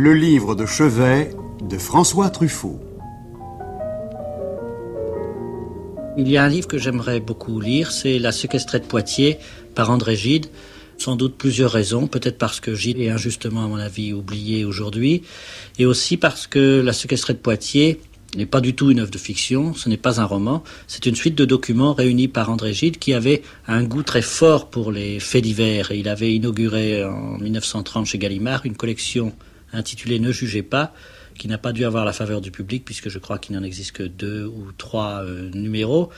Le livre de chevet de François Truffaut. Il y a un livre que j'aimerais beaucoup lire, c'est La séquestrée de Poitiers par André Gide. Sans doute plusieurs raisons, peut-être parce que Gide est injustement, à mon avis, oublié aujourd'hui, et aussi parce que La séquestrée de Poitiers n'est pas du tout une œuvre de fiction, ce n'est pas un roman, c'est une suite de documents réunis par André Gide qui avait un goût très fort pour les faits divers. Et il avait inauguré en 1930 chez Gallimard une collection intitulée Ne jugez pas, qui n'a pas dû avoir la faveur du public puisque je crois qu'il n'en existe que 2 ou 3 numéros,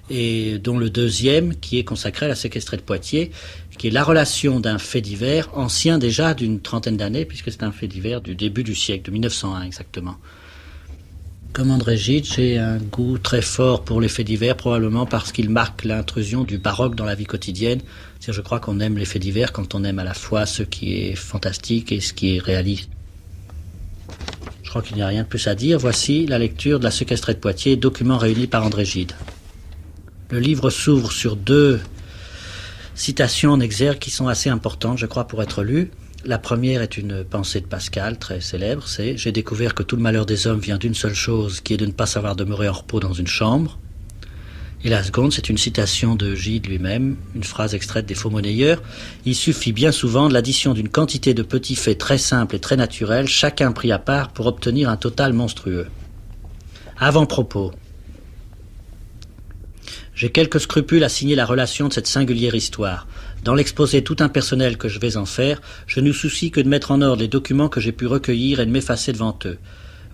et dont le deuxième qui est consacré à La séquestrée de Poitiers, qui est la relation d'un fait divers ancien déjà d'une trentaine d'années, puisque c'est un fait divers du début du siècle, de 1901 exactement. Comme André Gide, j'ai un goût très fort pour les faits divers, probablement parce qu'il marque l'intrusion du baroque dans la vie quotidienne. C'est-à-dire, je crois qu'on aime les faits divers quand on aime à la fois ce qui est fantastique et ce qui est réaliste. Je crois qu'il n'y a rien de plus à dire. Voici la lecture de La séquestrée de Poitiers, document réuni par André Gide. Le livre s'ouvre sur 2 citations en exergue qui sont assez importantes, je crois, pour être lues. La première est une pensée de Pascal, très célèbre, c'est « J'ai découvert que tout le malheur des hommes vient d'une seule chose, qui est de ne pas savoir demeurer en repos dans une chambre ». Et la seconde, c'est une citation de Gide lui-même, une phrase extraite des Faux-monnayeurs. « Il suffit bien souvent de l'addition d'une quantité de petits faits très simples et très naturels, chacun pris à part, pour obtenir un total monstrueux. » Avant-propos. J'ai quelques scrupules à signer la relation de cette singulière histoire. Dans l'exposé tout impersonnel que je vais en faire, je ne soucie que de mettre en ordre les documents que j'ai pu recueillir et de m'effacer devant eux.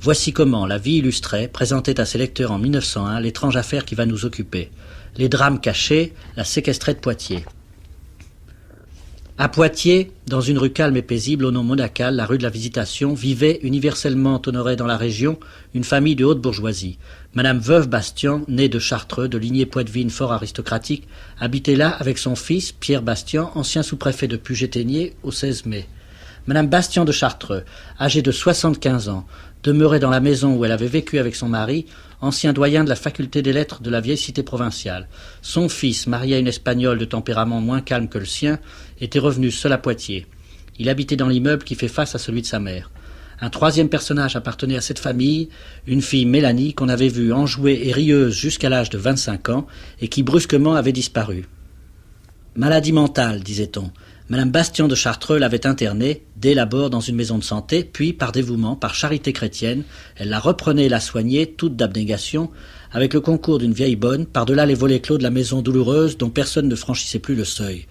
Voici comment La Vie illustrée présentait à ses lecteurs en 1901 l'étrange affaire qui va nous occuper. Les drames cachés, La séquestrée de Poitiers. À Poitiers, dans une rue calme et paisible au nom monacal, la rue de la Visitation, vivait, universellement honorée dans la région, une famille de haute bourgeoisie. Madame Veuve Bastian, née de Chartreux, de lignée poitevine fort aristocratique, habitait là avec son fils, Pierre Bastian, ancien sous-préfet de Puget-Théniers, au 16 mai. Madame Bastian de Chartreux, âgée de 75 ans, demeurait dans la maison où elle avait vécu avec son mari, ancien doyen de la faculté des lettres de la vieille cité provinciale. Son fils, marié à une Espagnole de tempérament moins calme que le sien, était revenu seul à Poitiers. Il habitait dans l'immeuble qui fait face à celui de sa mère. Un troisième personnage appartenait à cette famille, une fille Mélanie qu'on avait vue enjouée et rieuse jusqu'à l'âge de 25 ans et qui brusquement avait disparu. Maladie mentale, disait-on. Madame Bastian de Chartreux l'avait internée, dès l'abord dans une maison de santé, puis, par dévouement, par charité chrétienne, elle la reprenait et la soignait, toute d'abnégation, avec le concours d'une vieille bonne, par-delà les volets clos de la maison douloureuse dont personne ne franchissait plus le seuil.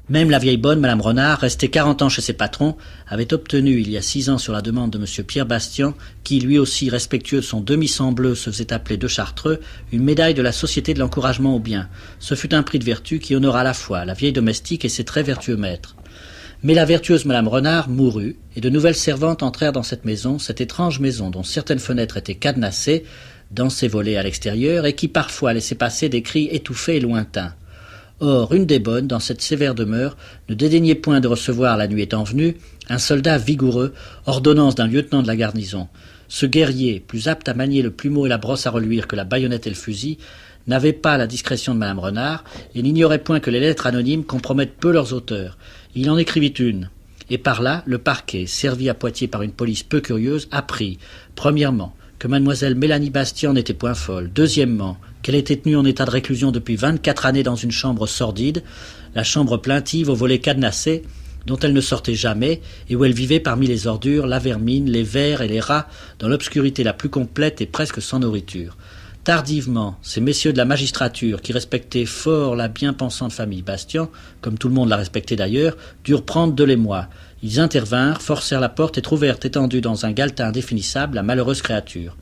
Même la vieille bonne, Madame Renard, restée 40 ans chez ses patrons, avait obtenu il y a 6 ans sur la demande de M. Pierre Bastian, qui lui aussi, respectueux de son demi-sang bleu, se faisait appeler de Chartreux, une médaille de la Société de l'encouragement au bien. Ce fut un prix de vertu qui honora à la fois la vieille domestique et ses très vertueux maîtres. Mais la vertueuse Madame Renard mourut, et de nouvelles servantes entrèrent dans cette maison, cette étrange maison dont certaines fenêtres étaient cadenassées, dans ses volets à l'extérieur, et qui parfois laissait passer des cris étouffés et lointains. Or, une des bonnes, dans cette sévère demeure, ne dédaignait point de recevoir, la nuit étant venue, un soldat vigoureux, ordonnance d'un lieutenant de la garnison. Ce guerrier, plus apte à manier le plumeau et la brosse à reluire que la baïonnette et le fusil, n'avait pas la discrétion de Madame Renard, et n'ignorait point que les lettres anonymes compromettent peu leurs auteurs. Il en écrivit une, et par là, le parquet, servi à Poitiers par une police peu curieuse, apprit, premièrement, que mademoiselle Mélanie Bastian n'était point folle, deuxièmement, qu'elle était tenue en état de réclusion depuis 24 années dans une chambre sordide, la chambre plaintive aux volets cadenassés, dont elle ne sortait jamais, et où elle vivait parmi les ordures, la vermine, les vers et les rats, dans l'obscurité la plus complète et presque sans nourriture. Tardivement, ces messieurs de la magistrature, qui respectaient fort la bien-pensante famille Bastian, comme tout le monde la respectait d'ailleurs, durent prendre de l'émoi. Ils intervinrent, forcèrent la porte et trouvèrent étendue dans un galetas indéfinissable la malheureuse créature.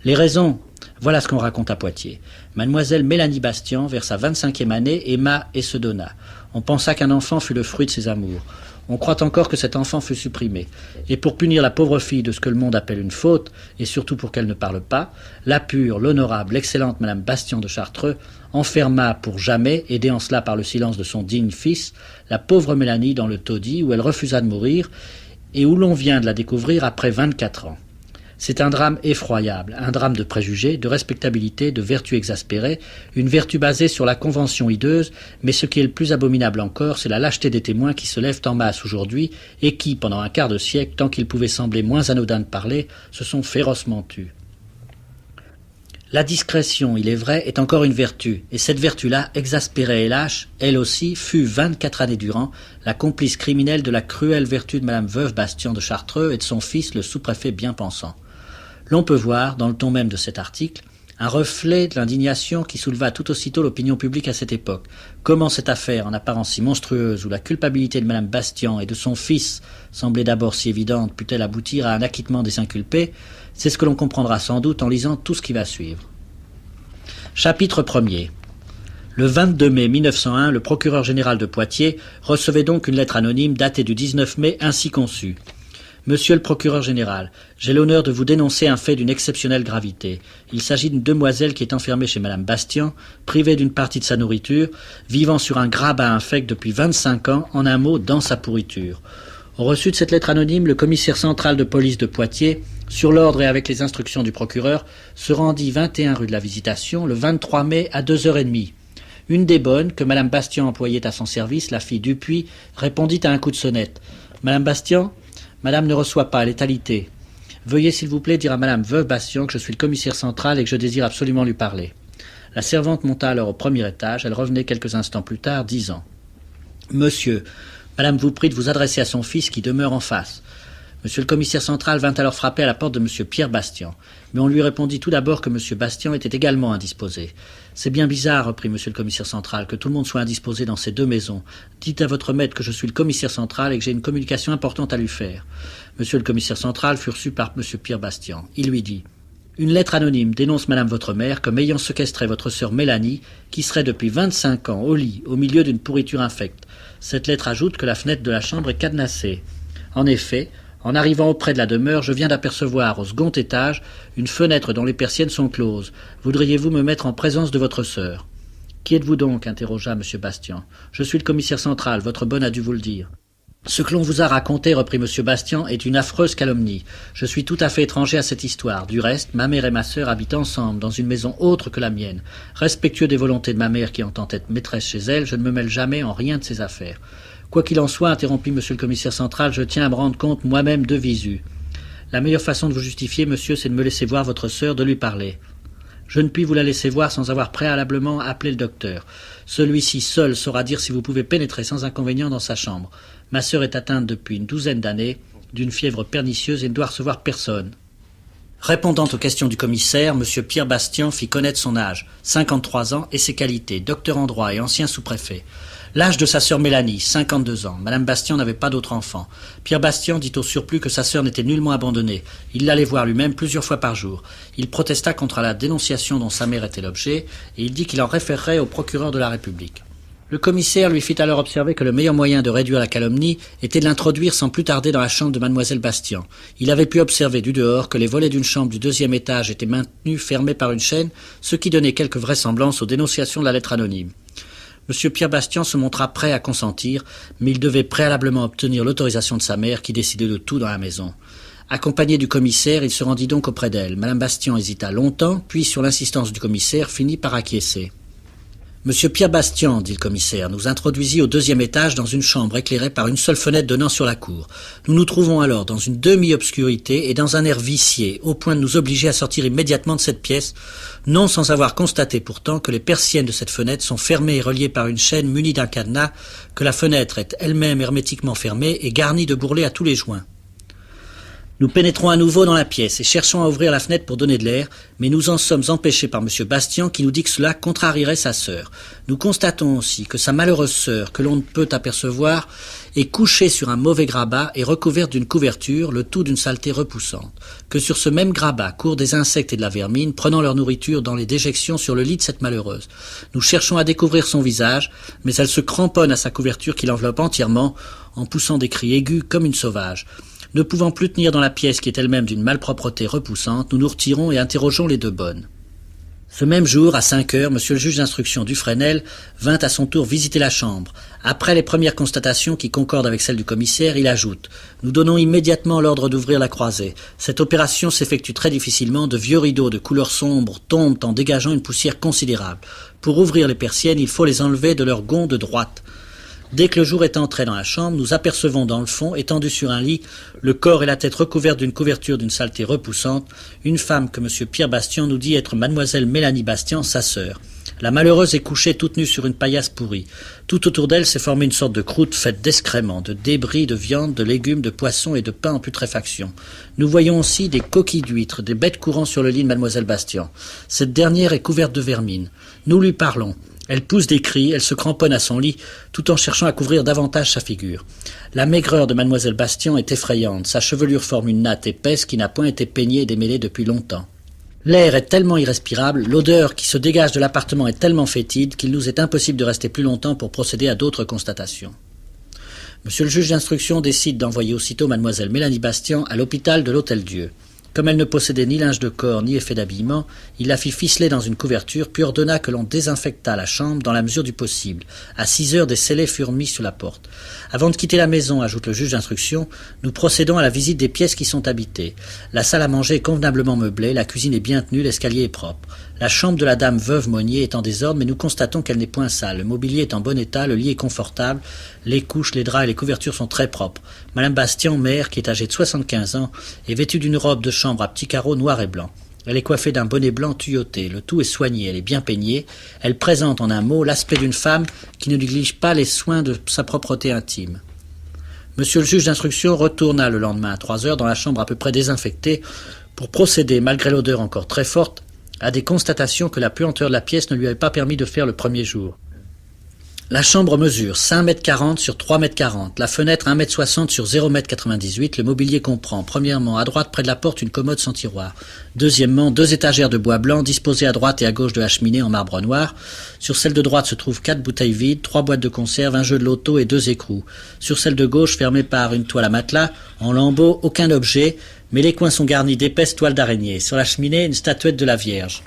Les raisons, voilà ce qu'on raconte à Poitiers. Mademoiselle Mélanie Bastian, vers sa 25e année, aima et se donna. On pensa qu'un enfant fut le fruit de ses amours. On croit encore que cet enfant fut supprimé. Et pour punir la pauvre fille de ce que le monde appelle une faute, et surtout pour qu'elle ne parle pas, la pure, l'honorable, l'excellente Madame Bastian de Chartreux enferma pour jamais, aidée en cela par le silence de son digne fils, la pauvre Mélanie dans le taudis où elle refusa de mourir, et où l'on vient de la découvrir après 24 ans. C'est un drame effroyable, un drame de préjugés, de respectabilité, de vertu exaspérée, une vertu basée sur la convention hideuse, mais ce qui est le plus abominable encore, c'est la lâcheté des témoins qui se lèvent en masse aujourd'hui et qui, pendant un quart de siècle, tant qu'il pouvait sembler moins anodin de parler, se sont férocement tus. La discrétion, il est vrai, est encore une vertu, et cette vertu-là, exaspérée et lâche, elle aussi, fut 24 années durant la complice criminelle de la cruelle vertu de Madame Veuve Bastien de Chartreux et de son fils, le sous-préfet bien pensant. L'on peut voir, dans le ton même de cet article, un reflet de l'indignation qui souleva tout aussitôt l'opinion publique à cette époque. Comment cette affaire, en apparence si monstrueuse, où la culpabilité de Madame Bastien et de son fils semblait d'abord si évidente, put-elle aboutir à un acquittement des inculpés, c'est ce que l'on comprendra sans doute en lisant tout ce qui va suivre. Chapitre 1er. Le 22 mai 1901, le procureur général de Poitiers recevait donc une lettre anonyme datée du 19 mai ainsi conçue. Monsieur le procureur général, j'ai l'honneur de vous dénoncer un fait d'une exceptionnelle gravité. Il s'agit d'une demoiselle qui est enfermée chez Madame Bastien, privée d'une partie de sa nourriture, vivant sur un grabat infect depuis 25 ans, en un mot, dans sa pourriture. Au reçu de cette lettre anonyme, le commissaire central de police de Poitiers, sur l'ordre et avec les instructions du procureur, se rendit 21 rue de la Visitation le 23 mai à 2h30. Une des bonnes, que Madame Bastien employait à son service, la fille Dupuis, répondit à un coup de sonnette. « Madame Bastien ? Madame ne reçoit pas, elle est alitée. Veuillez s'il vous plaît dire à Madame Veuve Bastien que je suis le commissaire central et que je désire absolument lui parler. » La servante monta alors au premier étage, elle revenait quelques instants plus tard, disant « Monsieur, Madame vous prie de vous adresser à son fils qui demeure en face. » Monsieur le commissaire central vint alors frapper à la porte de Monsieur Pierre Bastien, mais on lui répondit tout d'abord que Monsieur Bastien était également indisposé. « C'est bien bizarre, reprit Monsieur le commissaire central, que tout le monde soit indisposé dans ces deux maisons. Dites à votre maître que je suis le commissaire central et que j'ai une communication importante à lui faire. » Monsieur le commissaire central fut reçu par Monsieur Pierre Bastien. Il lui dit « Une lettre anonyme dénonce Madame votre mère comme ayant séquestré votre sœur Mélanie, qui serait depuis 25 ans au lit, au milieu d'une pourriture infecte. Cette lettre ajoute que la fenêtre de la chambre est cadenassée. En effet, en arrivant auprès de la demeure, je viens d'apercevoir au second étage une fenêtre dont les persiennes sont closes. Voudriez-vous me mettre en présence de votre sœur ? » « Qui êtes-vous donc ? Interrogea M. Bastien. « Je suis le commissaire central, votre bonne a dû vous le dire. » « Ce que l'on vous a raconté, reprit M. Bastien, est une affreuse calomnie. Je suis tout à fait étranger à cette histoire. Du reste, ma mère et ma sœur habitent ensemble, dans une maison autre que la mienne. Respectueux des volontés de ma mère qui entend être maîtresse chez elle, je ne me mêle jamais en rien de ses affaires. Quoi qu'il en soit, interrompit M. le commissaire central, je tiens à me rendre compte moi-même de visu. La meilleure façon de vous justifier, monsieur, c'est de me laisser voir votre sœur, de lui parler. Je ne puis vous la laisser voir sans avoir préalablement appelé le docteur. Celui-ci seul saura dire si vous pouvez pénétrer sans inconvénient dans sa chambre. Ma sœur est atteinte depuis une douzaine d'années d'une fièvre pernicieuse et ne doit recevoir personne. » Répondant aux questions du commissaire, M. Pierre Bastien fit connaître son âge, 53 ans, et ses qualités, docteur en droit et ancien sous-préfet. L'âge de sa sœur Mélanie, 52 ans. Madame Bastien n'avait pas d'autre enfant. Pierre Bastien dit au surplus que sa sœur n'était nullement abandonnée. Il l'allait voir lui-même plusieurs fois par jour. Il protesta contre la dénonciation dont sa mère était l'objet, et il dit qu'il en référerait au procureur de la République. Le commissaire lui fit alors observer que le meilleur moyen de réduire la calomnie était de l'introduire sans plus tarder dans la chambre de mademoiselle Bastien. Il avait pu observer du dehors que les volets d'une chambre du 2e étage étaient maintenus fermés par une chaîne, ce qui donnait quelque vraisemblance aux dénonciations de la lettre anonyme. M. Pierre Bastien se montra prêt à consentir, mais il devait préalablement obtenir l'autorisation de sa mère qui décidait de tout dans la maison. Accompagné du commissaire, il se rendit donc auprès d'elle. Madame Bastien hésita longtemps, puis sur l'insistance du commissaire, finit par acquiescer. Monsieur Pierre Bastien, dit le commissaire, nous introduisit au 2e étage dans une chambre éclairée par une seule fenêtre donnant sur la cour. Nous nous trouvons alors dans une demi-obscurité et dans un air vicié, au point de nous obliger à sortir immédiatement de cette pièce, non sans avoir constaté pourtant que les persiennes de cette fenêtre sont fermées et reliées par une chaîne munie d'un cadenas, que la fenêtre est elle-même hermétiquement fermée et garnie de bourrelets à tous les joints. Nous pénétrons à nouveau dans la pièce et cherchons à ouvrir la fenêtre pour donner de l'air, mais nous en sommes empêchés par M. Bastien qui nous dit que cela contrarierait sa sœur. Nous constatons aussi que sa malheureuse sœur, que l'on ne peut apercevoir, est couchée sur un mauvais grabat et recouverte d'une couverture, le tout d'une saleté repoussante. Que sur ce même grabat courent des insectes et de la vermine, prenant leur nourriture dans les déjections sur le lit de cette malheureuse. Nous cherchons à découvrir son visage, mais elle se cramponne à sa couverture qui l'enveloppe entièrement, en poussant des cris aigus comme une sauvage. Ne pouvant plus tenir dans la pièce qui est elle-même d'une malpropreté repoussante, nous nous retirons et interrogeons les deux bonnes. Ce même jour, à 5 heures, monsieur le juge d'instruction Dufresnel vint à son tour visiter la chambre. Après les premières constatations qui concordent avec celles du commissaire, il ajoute « Nous donnons immédiatement l'ordre d'ouvrir la croisée. Cette opération s'effectue très difficilement. De vieux rideaux de couleur sombre tombent en dégageant une poussière considérable. Pour ouvrir les persiennes, il faut les enlever de leur gonds de droite. » Dès que le jour est entré dans la chambre, nous apercevons dans le fond, étendu sur un lit, le corps et la tête recouverts d'une couverture d'une saleté repoussante, une femme que M. Pierre Bastian nous dit être mademoiselle Mélanie Bastian, sa sœur. La malheureuse est couchée toute nue sur une paillasse pourrie. Tout autour d'elle s'est formée une sorte de croûte faite d'excréments, de débris, de viande, de légumes, de poissons et de pain en putréfaction. Nous voyons aussi des coquilles d'huîtres, des bêtes courant sur le lit de mademoiselle Bastian. Cette dernière est couverte de vermine. Nous lui parlons. Elle pousse des cris, elle se cramponne à son lit, tout en cherchant à couvrir davantage sa figure. La maigreur de mademoiselle Bastian est effrayante, sa chevelure forme une natte épaisse qui n'a point été peignée et démêlée depuis longtemps. L'air est tellement irrespirable, l'odeur qui se dégage de l'appartement est tellement fétide qu'il nous est impossible de rester plus longtemps pour procéder à d'autres constatations. Monsieur le juge d'instruction décide d'envoyer aussitôt mademoiselle Mélanie Bastian à l'hôpital de l'Hôtel-Dieu. Comme elle ne possédait ni linge de corps ni effet d'habillement, il la fit ficeler dans une couverture puis ordonna que l'on désinfectât la chambre dans la mesure du possible. À 6 heures, des scellés furent mis sur la porte. Avant de quitter la maison, ajoute le juge d'instruction, nous procédons à la visite des pièces qui sont habitées. La salle à manger est convenablement meublée, la cuisine est bien tenue, l'escalier est propre. La chambre de la dame veuve Monnier est en désordre, mais nous constatons qu'elle n'est point sale. Le mobilier est en bon état, le lit est confortable, les couches, les draps et les couvertures sont très propres. Madame Bastian, mère, qui est âgée de 75 ans, est vêtue d'une robe de chambre à petits carreaux noirs et blancs. Elle est coiffée d'un bonnet blanc tuyauté, le tout est soigné, elle est bien peignée. Elle présente en un mot l'aspect d'une femme qui ne néglige pas les soins de sa propreté intime. Monsieur le juge d'instruction retourna le lendemain à 3 heures dans la chambre à peu près désinfectée pour procéder, malgré l'odeur encore très forte, à des constatations que la puanteur de la pièce ne lui avait pas permis de faire le premier jour. La chambre mesure 5,40 m sur 3,40 m, la fenêtre 1,60 m sur 0,98 m, le mobilier comprend, premièrement, à droite près de la porte, une commode sans tiroir. Deuxièmement, 2 étagères de bois blanc disposées à droite et à gauche de la cheminée en marbre noir. Sur celle de droite se trouvent 4 bouteilles vides, 3 boîtes de conserve, un jeu de loto et 2 écrous. Sur celle de gauche, fermée par une toile à matelas, en lambeaux, aucun objet, mais les coins sont garnis d'épaisses toiles d'araignée. Sur la cheminée, une statuette de la Vierge.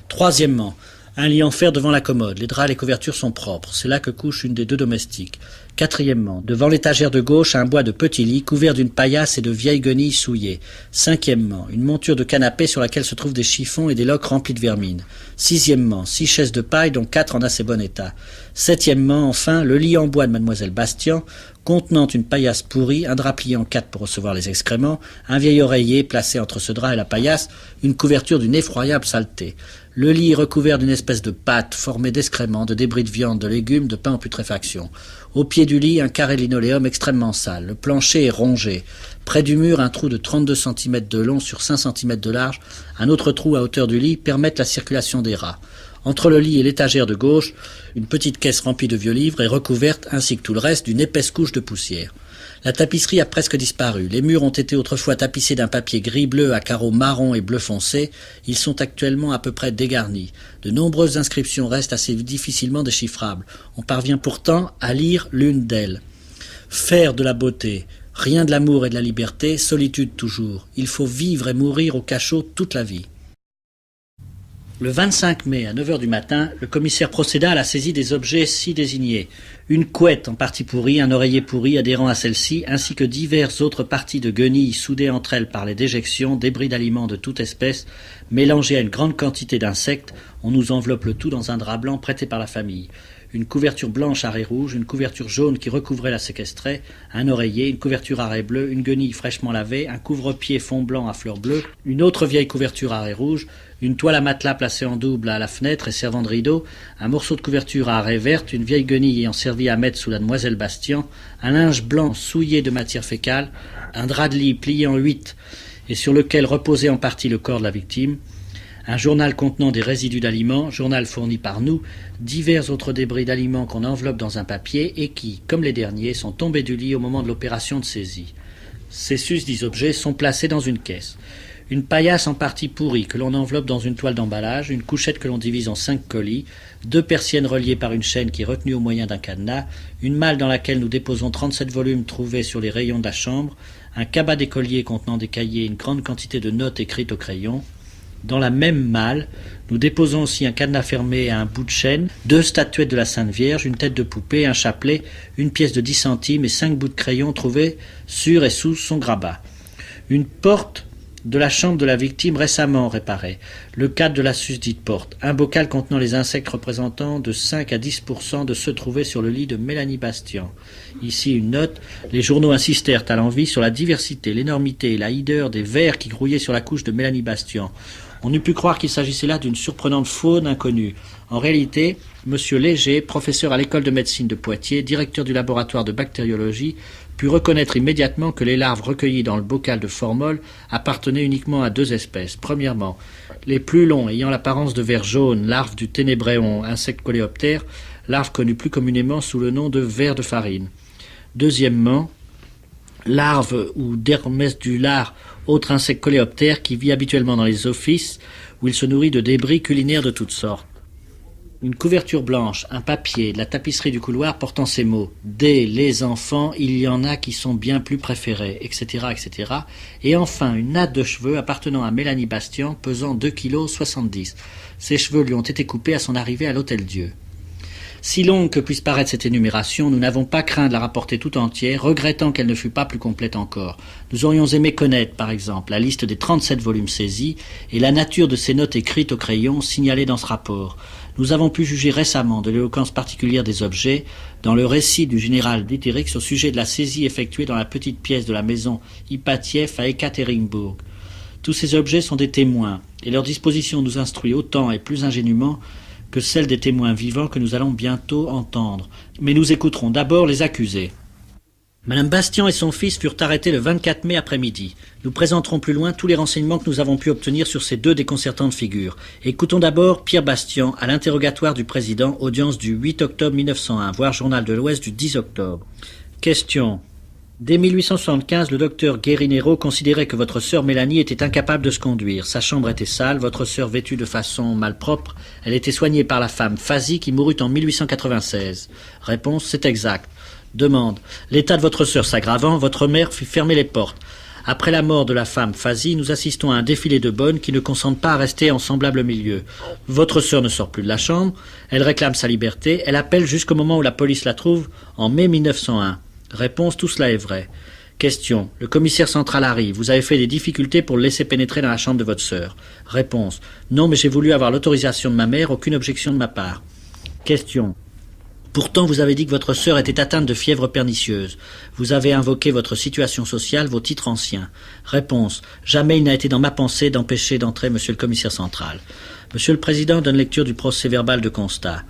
Troisièmement, un lit en fer devant la commode. Les draps et les couvertures sont propres. C'est là que couche une des 2 domestiques. Quatrièmement, devant l'étagère de gauche, un bois de petit lit couvert d'une paillasse et de vieilles guenilles souillées. Cinquièmement, une monture de canapé sur laquelle se trouvent des chiffons et des loques remplis de vermine. Sixièmement, 6 chaises de paille dont 4 en assez bon état. Septièmement, enfin, le lit en bois de mademoiselle Bastian, contenant une paillasse pourrie, un drap plié en 4 pour recevoir les excréments, un vieil oreiller placé entre ce drap et la paillasse, une couverture d'une effroyable saleté. Le lit est recouvert d'une espèce de pâte formée d'excréments, de débris de viande, de légumes, de pain en putréfaction. Au pied du lit, un carré de linoléum extrêmement sale. Le plancher est rongé. Près du mur, un trou de 32 cm de long sur 5 cm de large. Un autre trou à hauteur du lit permet la circulation des rats. Entre le lit et l'étagère de gauche, une petite caisse remplie de vieux livres est recouverte, ainsi que tout le reste, d'une épaisse couche de poussière. La tapisserie a presque disparu. Les murs ont été autrefois tapissés d'un papier gris-bleu à carreaux marron et bleu foncé. Ils sont actuellement à peu près dégarnis. De nombreuses inscriptions restent assez difficilement déchiffrables. On parvient pourtant à lire l'une d'elles. Faire de la beauté, rien de l'amour et de la liberté, solitude toujours. Il faut vivre et mourir au cachot toute la vie. Le 25 mai, à 9 h du matin, le commissaire procéda à la saisie des objets ci désignés. Une couette en partie pourrie, un oreiller pourri adhérent à celle-ci, ainsi que diverses autres parties de guenilles soudées entre elles par les déjections, débris d'aliments de toute espèce, mélangés à une grande quantité d'insectes. On nous enveloppe le tout dans un drap blanc prêté par la famille. Une couverture blanche à raies rouges, une couverture jaune qui recouvrait la séquestrée, un oreiller, une couverture à raies bleues, une guenille fraîchement lavée, un couvre-pied fond blanc à fleurs bleues, une autre vieille couverture à raies rouges, une toile à matelas placée en double à la fenêtre et servant de rideau, un morceau de couverture à raies vertes, une vieille guenille ayant servi à mettre sous la demoiselle Bastian, un linge blanc souillé de matière fécale, un drap de lit plié en 8 et sur lequel reposait en partie le corps de la victime, un journal contenant des résidus d'aliments, journal fourni par nous, divers autres débris d'aliments qu'on enveloppe dans un papier et qui, comme les derniers, sont tombés du lit au moment de l'opération de saisie. Ces susdits objets sont placés dans une caisse. Une paillasse en partie pourrie que l'on enveloppe dans une toile d'emballage, une couchette que l'on divise en 5 colis, 2 persiennes reliées par une chaîne qui est retenue au moyen d'un cadenas, une malle dans laquelle nous déposons 37 volumes trouvés sur les rayons de la chambre, un cabas d'écolier contenant des cahiers et une grande quantité de notes écrites au crayon, Dans la même malle, nous déposons aussi un cadenas fermé à un bout de chaîne, 2 statuettes de la Sainte Vierge, une tête de poupée, un chapelet, une pièce de 10 centimes et 5 bouts de crayon trouvés sur et sous son grabat. Une porte de la chambre de la victime récemment réparée, le cadre de la susdite porte, un bocal contenant les insectes représentant de 5 à 10% de ceux trouvés sur le lit de Mélanie Bastian. Ici une note, les journaux insistèrent à l'envi sur la diversité, l'énormité et la hideur des vers qui grouillaient sur la couche de Mélanie Bastian. On eût pu croire qu'il s'agissait là d'une surprenante faune inconnue. En réalité, M. Léger, professeur à l'école de médecine de Poitiers, directeur du laboratoire de bactériologie, put reconnaître immédiatement que les larves recueillies dans le bocal de formol appartenaient uniquement à 2 espèces. Premièrement, les plus longs ayant l'apparence de vers jaunes, larves du ténébréon, insecte coléoptère, larves connues plus communément sous le nom de vers de farine. Deuxièmement, larves ou dermesdular, autre insecte coléoptère qui vit habituellement dans les offices où il se nourrit de débris culinaires de toutes sortes. Une couverture blanche, un papier, de la tapisserie du couloir portant ces mots « Dès les enfants, il y en a qui sont bien plus préférés, etc. etc. » Et enfin, une natte de cheveux appartenant à Mélanie Bastian, pesant 2,70 kg. Ces cheveux lui ont été coupés à son arrivée à l'Hôtel-Dieu. Si longue que puisse paraître cette énumération, nous n'avons pas craint de la rapporter tout entière, regrettant qu'elle ne fût pas plus complète encore. Nous aurions aimé connaître, par exemple, la liste des 37 volumes saisis et la nature de ces notes écrites au crayon signalées dans ce rapport. Nous avons pu juger récemment de l'éloquence particulière des objets dans le récit du général Ditterix au sujet de la saisie effectuée dans la petite pièce de la maison Ipatieff à Ekaterinbourg. Tous ces objets sont des témoins, et leur disposition nous instruit autant et plus ingénument que celle des témoins vivants que nous allons bientôt entendre. Mais nous écouterons d'abord les accusés. Madame Bastian et son fils furent arrêtés le 24 mai après-midi. Nous présenterons plus loin tous les renseignements que nous avons pu obtenir sur ces 2 déconcertantes figures. Écoutons d'abord Pierre Bastian à l'interrogatoire du président, audience du 8 octobre 1901, voir Journal de l'Ouest du 10 octobre. Question. Dès 1875, le docteur Guérinero considérait que votre sœur Mélanie était incapable de se conduire. Sa chambre était sale, votre sœur vêtue de façon malpropre. Elle était soignée par la femme Fazy qui mourut en 1896. Réponse, c'est exact. Demande. L'état de votre sœur s'aggravant, votre mère fit fermer les portes. Après la mort de la femme Fazy, nous assistons à un défilé de bonnes qui ne consentent pas à rester en semblable milieu. Votre sœur ne sort plus de la chambre, elle réclame sa liberté, elle appelle jusqu'au moment où la police la trouve en mai 1901. Réponse, tout cela est vrai. Question. Le commissaire central arrive. Vous avez fait des difficultés pour le laisser pénétrer dans la chambre de votre sœur. Réponse. Non, mais j'ai voulu avoir l'autorisation de ma mère, aucune objection de ma part. Question. Pourtant, vous avez dit que votre sœur était atteinte de fièvre pernicieuse. Vous avez invoqué votre situation sociale, vos titres anciens. Réponse. Jamais il n'a été dans ma pensée d'empêcher d'entrer monsieur le commissaire central. Monsieur le président donne lecture du procès-verbal de constat.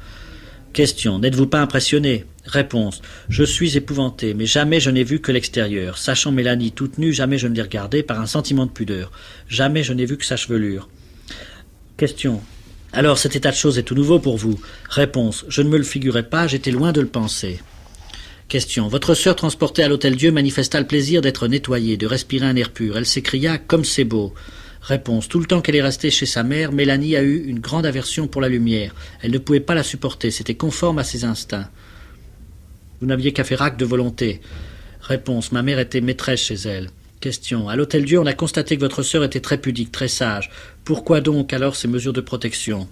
Question. N'êtes-vous pas impressionné? Réponse. Je suis épouvanté, mais jamais je n'ai vu que l'extérieur. Sachant Mélanie toute nue, jamais je ne l'ai regardée par un sentiment de pudeur. Jamais je n'ai vu que sa chevelure. Question. Alors cet état de choses est tout nouveau pour vous? Réponse. Je ne me le figurais pas, j'étais loin de le penser. Question. Votre sœur transportée à l'Hôtel-Dieu manifesta le plaisir d'être nettoyée, de respirer un air pur. Elle s'écria « Comme c'est beau !» Réponse. Tout le temps qu'elle est restée chez sa mère, Mélanie a eu une grande aversion pour la lumière. Elle ne pouvait pas la supporter, c'était conforme à ses instincts. Vous n'aviez qu'à faire acte de volonté. Réponse. Ma mère était maîtresse chez elle. Question. À l'Hôtel-Dieu, on a constaté que votre sœur était très pudique, très sage. Pourquoi donc alors ces mesures de protection?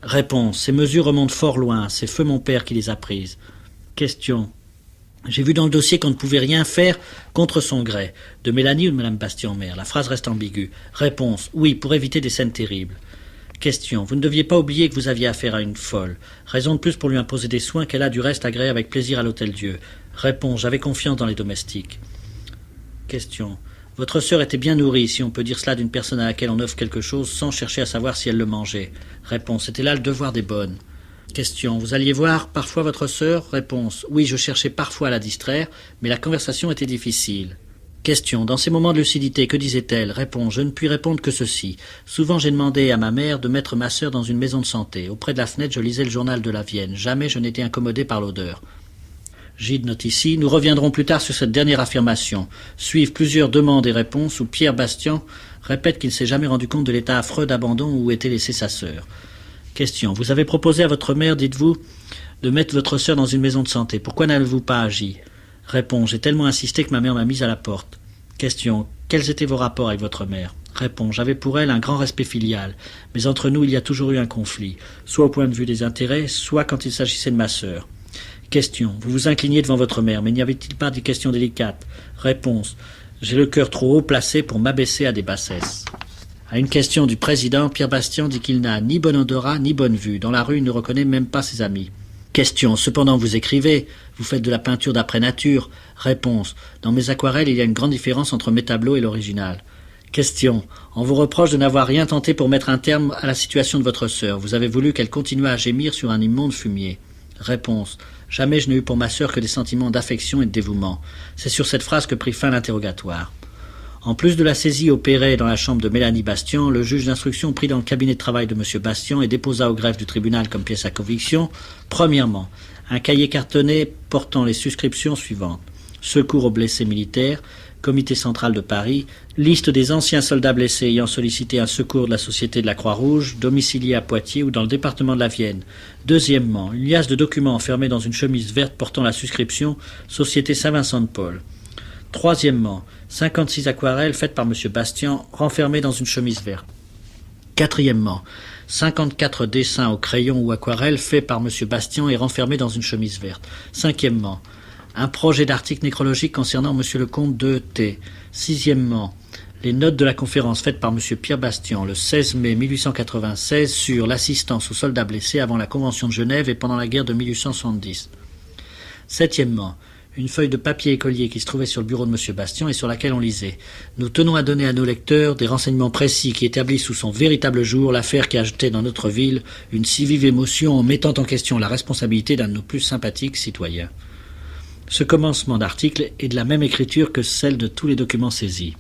Réponse. Ces mesures remontent fort loin, c'est feu mon père qui les a prises. Question. J'ai vu dans le dossier qu'on ne pouvait rien faire contre son gré. De Mélanie ou de Madame Bastian-Mère? La phrase reste ambiguë. Réponse. Oui, pour éviter des scènes terribles. Question. Vous ne deviez pas oublier que vous aviez affaire à une folle. Raison de plus pour lui imposer des soins qu'elle a du reste agréé avec plaisir à l'Hôtel-Dieu. Réponse. J'avais confiance dans les domestiques. Question. Votre sœur était bien nourrie, si on peut dire cela d'une personne à laquelle on offre quelque chose sans chercher à savoir si elle le mangeait. Réponse. C'était là le devoir des bonnes. Question. Vous alliez voir parfois votre sœur? Réponse. Oui, je cherchais parfois à la distraire, mais la conversation était difficile. Question. Dans ces moments de lucidité, que disait-elle? Réponse. Je ne puis répondre que ceci. Souvent j'ai demandé à ma mère de mettre ma sœur dans une maison de santé. Auprès de la fenêtre, je lisais le journal de la Vienne. Jamais je n'étais incommodé par l'odeur. Gide note ici. Nous reviendrons plus tard sur cette dernière affirmation. Suivent plusieurs demandes et réponses où Pierre Bastian répète qu'il ne s'est jamais rendu compte de l'état affreux d'abandon où était laissée sa sœur. Question. Vous avez proposé à votre mère, dites-vous, de mettre votre sœur dans une maison de santé. Pourquoi n'avez-vous pas agi? Réponse. J'ai tellement insisté que ma mère m'a mise à la porte. Question. Quels étaient vos rapports avec votre mère? Réponse. J'avais pour elle un grand respect filial, mais entre nous il y a toujours eu un conflit, soit au point de vue des intérêts, soit quand il s'agissait de ma sœur. Question. Vous vous incliniez devant votre mère, mais n'y avait-il pas des questions délicates? Réponse. J'ai le cœur trop haut placé pour m'abaisser à des bassesses. À une question du président, Pierre Bastian dit qu'il n'a ni bon odorat ni bonne vue. Dans la rue, il ne reconnaît même pas ses amis. Question. Cependant, vous écrivez, vous faites de la peinture d'après nature. Réponse. Dans mes aquarelles, il y a une grande différence entre mes tableaux et l'original. Question. On vous reproche de n'avoir rien tenté pour mettre un terme à la situation de votre sœur. Vous avez voulu qu'elle continue à gémir sur un immonde fumier. Réponse. Jamais je n'ai eu pour ma sœur que des sentiments d'affection et de dévouement. C'est sur cette phrase que prit fin l'interrogatoire. En plus de la saisie opérée dans la chambre de Mélanie Bastian, le juge d'instruction prit dans le cabinet de travail de M. Bastian et déposa au greffe du tribunal comme pièce à conviction, premièrement, un cahier cartonné portant les suscriptions suivantes. Secours aux blessés militaires, Comité central de Paris, liste des anciens soldats blessés ayant sollicité un secours de la Société de la Croix-Rouge, domiciliés à Poitiers ou dans le département de la Vienne. Deuxièmement, une liasse de documents enfermés dans une chemise verte portant la suscription Société Saint-Vincent-de-Paul. Troisièmement, 56 aquarelles faites par M. Bastian, renfermées dans une chemise verte. Quatrièmement, 54 dessins au crayon ou aquarelle faits par M. Bastian et renfermés dans une chemise verte. Cinquièmement, un projet d'article nécrologique concernant M. le comte de T. Sixièmement, les notes de la conférence faite par M. Pierre Bastian le 16 mai 1896 sur l'assistance aux soldats blessés avant la Convention de Genève et pendant la guerre de 1870. Septièmement, une feuille de papier écolier qui se trouvait sur le bureau de M. Bastian et sur laquelle on lisait « Nous tenons à donner à nos lecteurs des renseignements précis qui établissent sous son véritable jour l'affaire qui a jeté dans notre ville une si vive émotion en mettant en question la responsabilité d'un de nos plus sympathiques citoyens. » Ce commencement d'article est de la même écriture que celle de tous les documents saisis.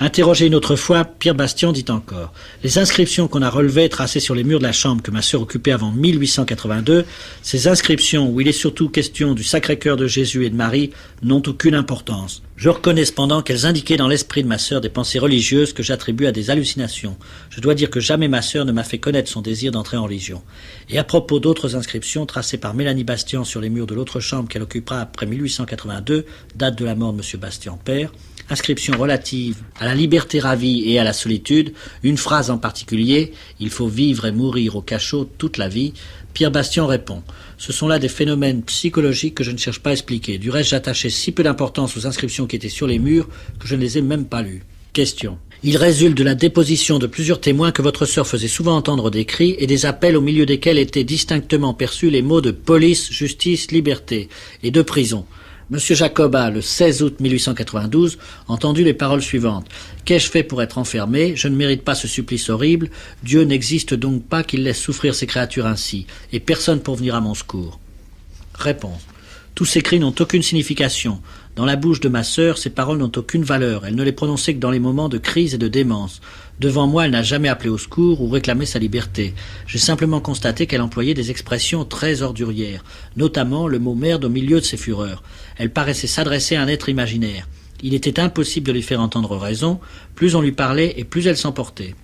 Interrogé une autre fois, Pierre Bastian dit encore « Les inscriptions qu'on a relevées tracées sur les murs de la chambre que ma sœur occupait avant 1882, ces inscriptions où il est surtout question du Sacré-Cœur de Jésus et de Marie n'ont aucune importance. Je reconnais cependant qu'elles indiquaient dans l'esprit de ma sœur des pensées religieuses que j'attribue à des hallucinations. Je dois dire que jamais ma sœur ne m'a fait connaître son désir d'entrer en religion. Et à propos d'autres inscriptions tracées par Mélanie Bastian sur les murs de l'autre chambre qu'elle occupera après 1882, date de la mort de M. Bastian père, inscription relative à la liberté ravie et à la solitude, une phrase en particulier, « Il faut vivre et mourir au cachot toute la vie », Pierre Bastian répond « Ce sont là des phénomènes psychologiques que je ne cherche pas à expliquer. Du reste, j'attachais si peu d'importance aux inscriptions qui étaient sur les murs que je ne les ai même pas lues. » Question. Il résulte de la déposition de plusieurs témoins que votre sœur faisait souvent entendre des cris et des appels au milieu desquels étaient distinctement perçus les mots de police, justice, liberté et de prison. Monsieur Jacob a, le 16 août 1892, entendu les paroles suivantes. « Qu'ai-je fait pour être enfermé? Je ne mérite pas ce supplice horrible. Dieu n'existe donc pas qu'il laisse souffrir ses créatures ainsi, et personne pour venir à mon secours. » Réponse. Tous ces cris n'ont aucune signification. Dans la bouche de ma sœur, ces paroles n'ont aucune valeur. Elle ne les prononçait que dans les moments de crise et de démence. Devant moi, elle n'a jamais appelé au secours ou réclamé sa liberté. J'ai simplement constaté qu'elle employait des expressions très ordurières, notamment le mot « merde » au milieu de ses fureurs. Elle paraissait s'adresser à un être imaginaire. Il était impossible de lui faire entendre raison. Plus on lui parlait et plus elle s'emportait.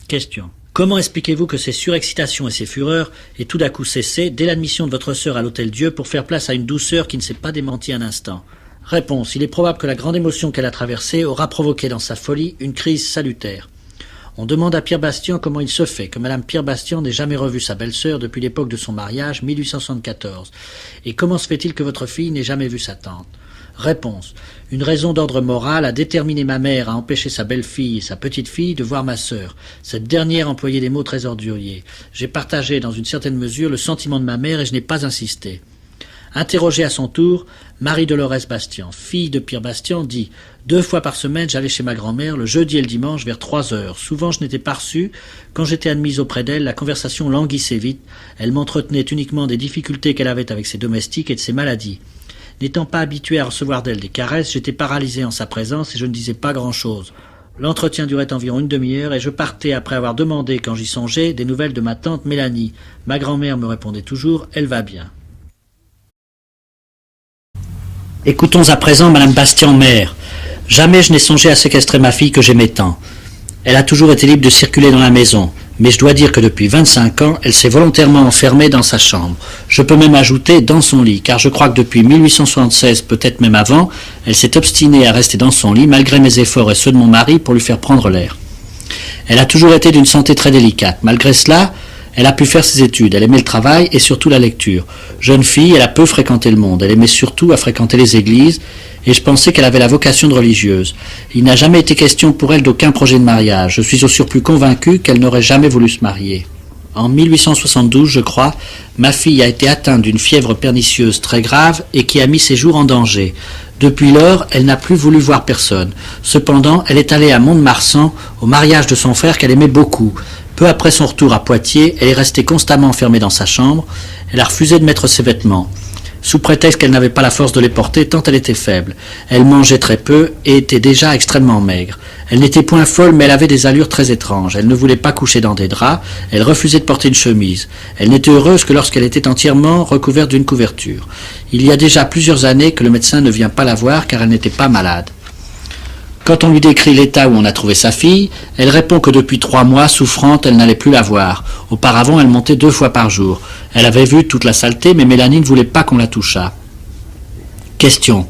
Question. Comment expliquez-vous que ces surexcitations et ces fureurs aient tout d'un coup cessé dès l'admission de votre sœur à l'Hôtel-Dieu pour faire place à une douceur qui ne s'est pas démentie un instant? Réponse. Il est probable que la grande émotion qu'elle a traversée aura provoqué dans sa folie une crise salutaire. On demande à Pierre Bastian comment il se fait que Madame Pierre Bastian n'ait jamais revu sa belle-sœur depuis l'époque de son mariage, 1874. Et comment se fait-il que votre fille n'ait jamais vu sa tante? Réponse. Une raison d'ordre moral a déterminé ma mère à empêcher sa belle-fille et sa petite-fille de voir ma sœur. Cette dernière employait des mots très orduriers. J'ai partagé dans une certaine mesure le sentiment de ma mère et je n'ai pas insisté. Interrogée à son tour, Marie-Dolores Bastian, fille de Pierre Bastian, dit « 2 fois par semaine, j'allais chez ma grand-mère, le jeudi et le dimanche, vers 3 heures. Souvent, je n'étais pas reçue. Quand j'étais admise auprès d'elle, la conversation languissait vite. Elle m'entretenait uniquement des difficultés qu'elle avait avec ses domestiques et de ses maladies. N'étant pas habitué à recevoir d'elle des caresses, j'étais paralysé en sa présence et je ne disais pas grand-chose. L'entretien durait environ une demi-heure et je partais après avoir demandé, quand j'y songeais, des nouvelles de ma tante Mélanie. Ma grand-mère me répondait toujours « Elle va bien ». Écoutons à présent Madame Bastian mère. Jamais je n'ai songé à séquestrer ma fille que j'aimais tant. Elle a toujours été libre de circuler dans la maison, mais je dois dire que depuis 25 ans, elle s'est volontairement enfermée dans sa chambre. Je peux même ajouter dans son lit, car je crois que depuis 1876, peut-être même avant, elle s'est obstinée à rester dans son lit, malgré mes efforts et ceux de mon mari, pour lui faire prendre l'air. Elle a toujours été d'une santé très délicate. Malgré cela, elle a pu faire ses études. Elle aimait le travail et surtout la lecture. Jeune fille, elle a peu fréquenté le monde. Elle aimait surtout à fréquenter les églises et je pensais qu'elle avait la vocation de religieuse. Il n'a jamais été question pour elle d'aucun projet de mariage. Je suis au surplus convaincu qu'elle n'aurait jamais voulu se marier. En 1872, je crois, ma fille a été atteinte d'une fièvre pernicieuse très grave et qui a mis ses jours en danger. Depuis lors, elle n'a plus voulu voir personne. Cependant, elle est allée à Mont-de-Marsan au mariage de son frère qu'elle aimait beaucoup. Peu après son retour à Poitiers, elle est restée constamment enfermée dans sa chambre. Elle a refusé de mettre ses vêtements, sous prétexte qu'elle n'avait pas la force de les porter tant elle était faible. Elle mangeait très peu et était déjà extrêmement maigre. Elle n'était point folle, mais elle avait des allures très étranges. Elle ne voulait pas coucher dans des draps, elle refusait de porter une chemise. Elle n'était heureuse que lorsqu'elle était entièrement recouverte d'une couverture. Il y a déjà plusieurs années que le médecin ne vient pas la voir car elle n'était pas malade. Quand on lui décrit l'état où on a trouvé sa fille, elle répond que depuis 3 mois, souffrante, elle n'allait plus la voir. Auparavant, elle montait 2 fois par jour. Elle avait vu toute la saleté, mais Mélanie ne voulait pas qu'on la touchât. Question.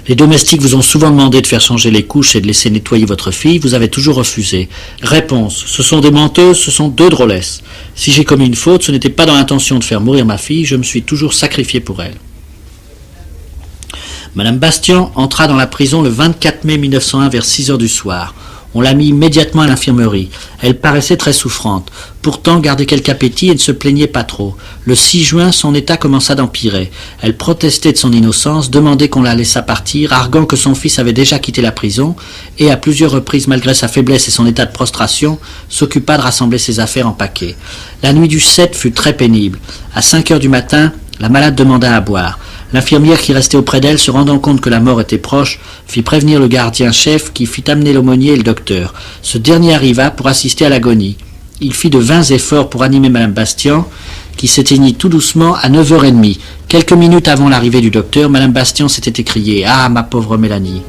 Les domestiques vous ont souvent demandé de faire changer les couches et de laisser nettoyer votre fille, vous avez toujours refusé. Réponse. Ce sont des menteuses, ce sont 2 drôlesses. Si j'ai commis une faute, ce n'était pas dans l'intention de faire mourir ma fille, je me suis toujours sacrifié pour elle. Madame Bastien entra dans la prison le 24 mai 1901 vers 6 heures du soir. On l'a mis immédiatement à l'infirmerie. Elle paraissait très souffrante. Pourtant gardait quelque appétit et ne se plaignait pas trop. Le 6 juin, son état commença d'empirer. Elle protestait de son innocence, demandait qu'on la laissât partir, arguant que son fils avait déjà quitté la prison et à plusieurs reprises, malgré sa faiblesse et son état de prostration, s'occupa de rassembler ses affaires en paquets. La nuit du 7 fut très pénible. À 5 heures du matin, la malade demanda à boire. L'infirmière qui restait auprès d'elle, se rendant compte que la mort était proche, fit prévenir le gardien-chef qui fit amener l'aumônier et le docteur. Ce dernier arriva pour assister à l'agonie. Il fit de vains efforts pour animer Madame Bastien, qui s'éteignit tout doucement à 9h30. Quelques minutes avant l'arrivée du docteur, Madame Bastien s'était écriée « Ah, ma pauvre Mélanie !»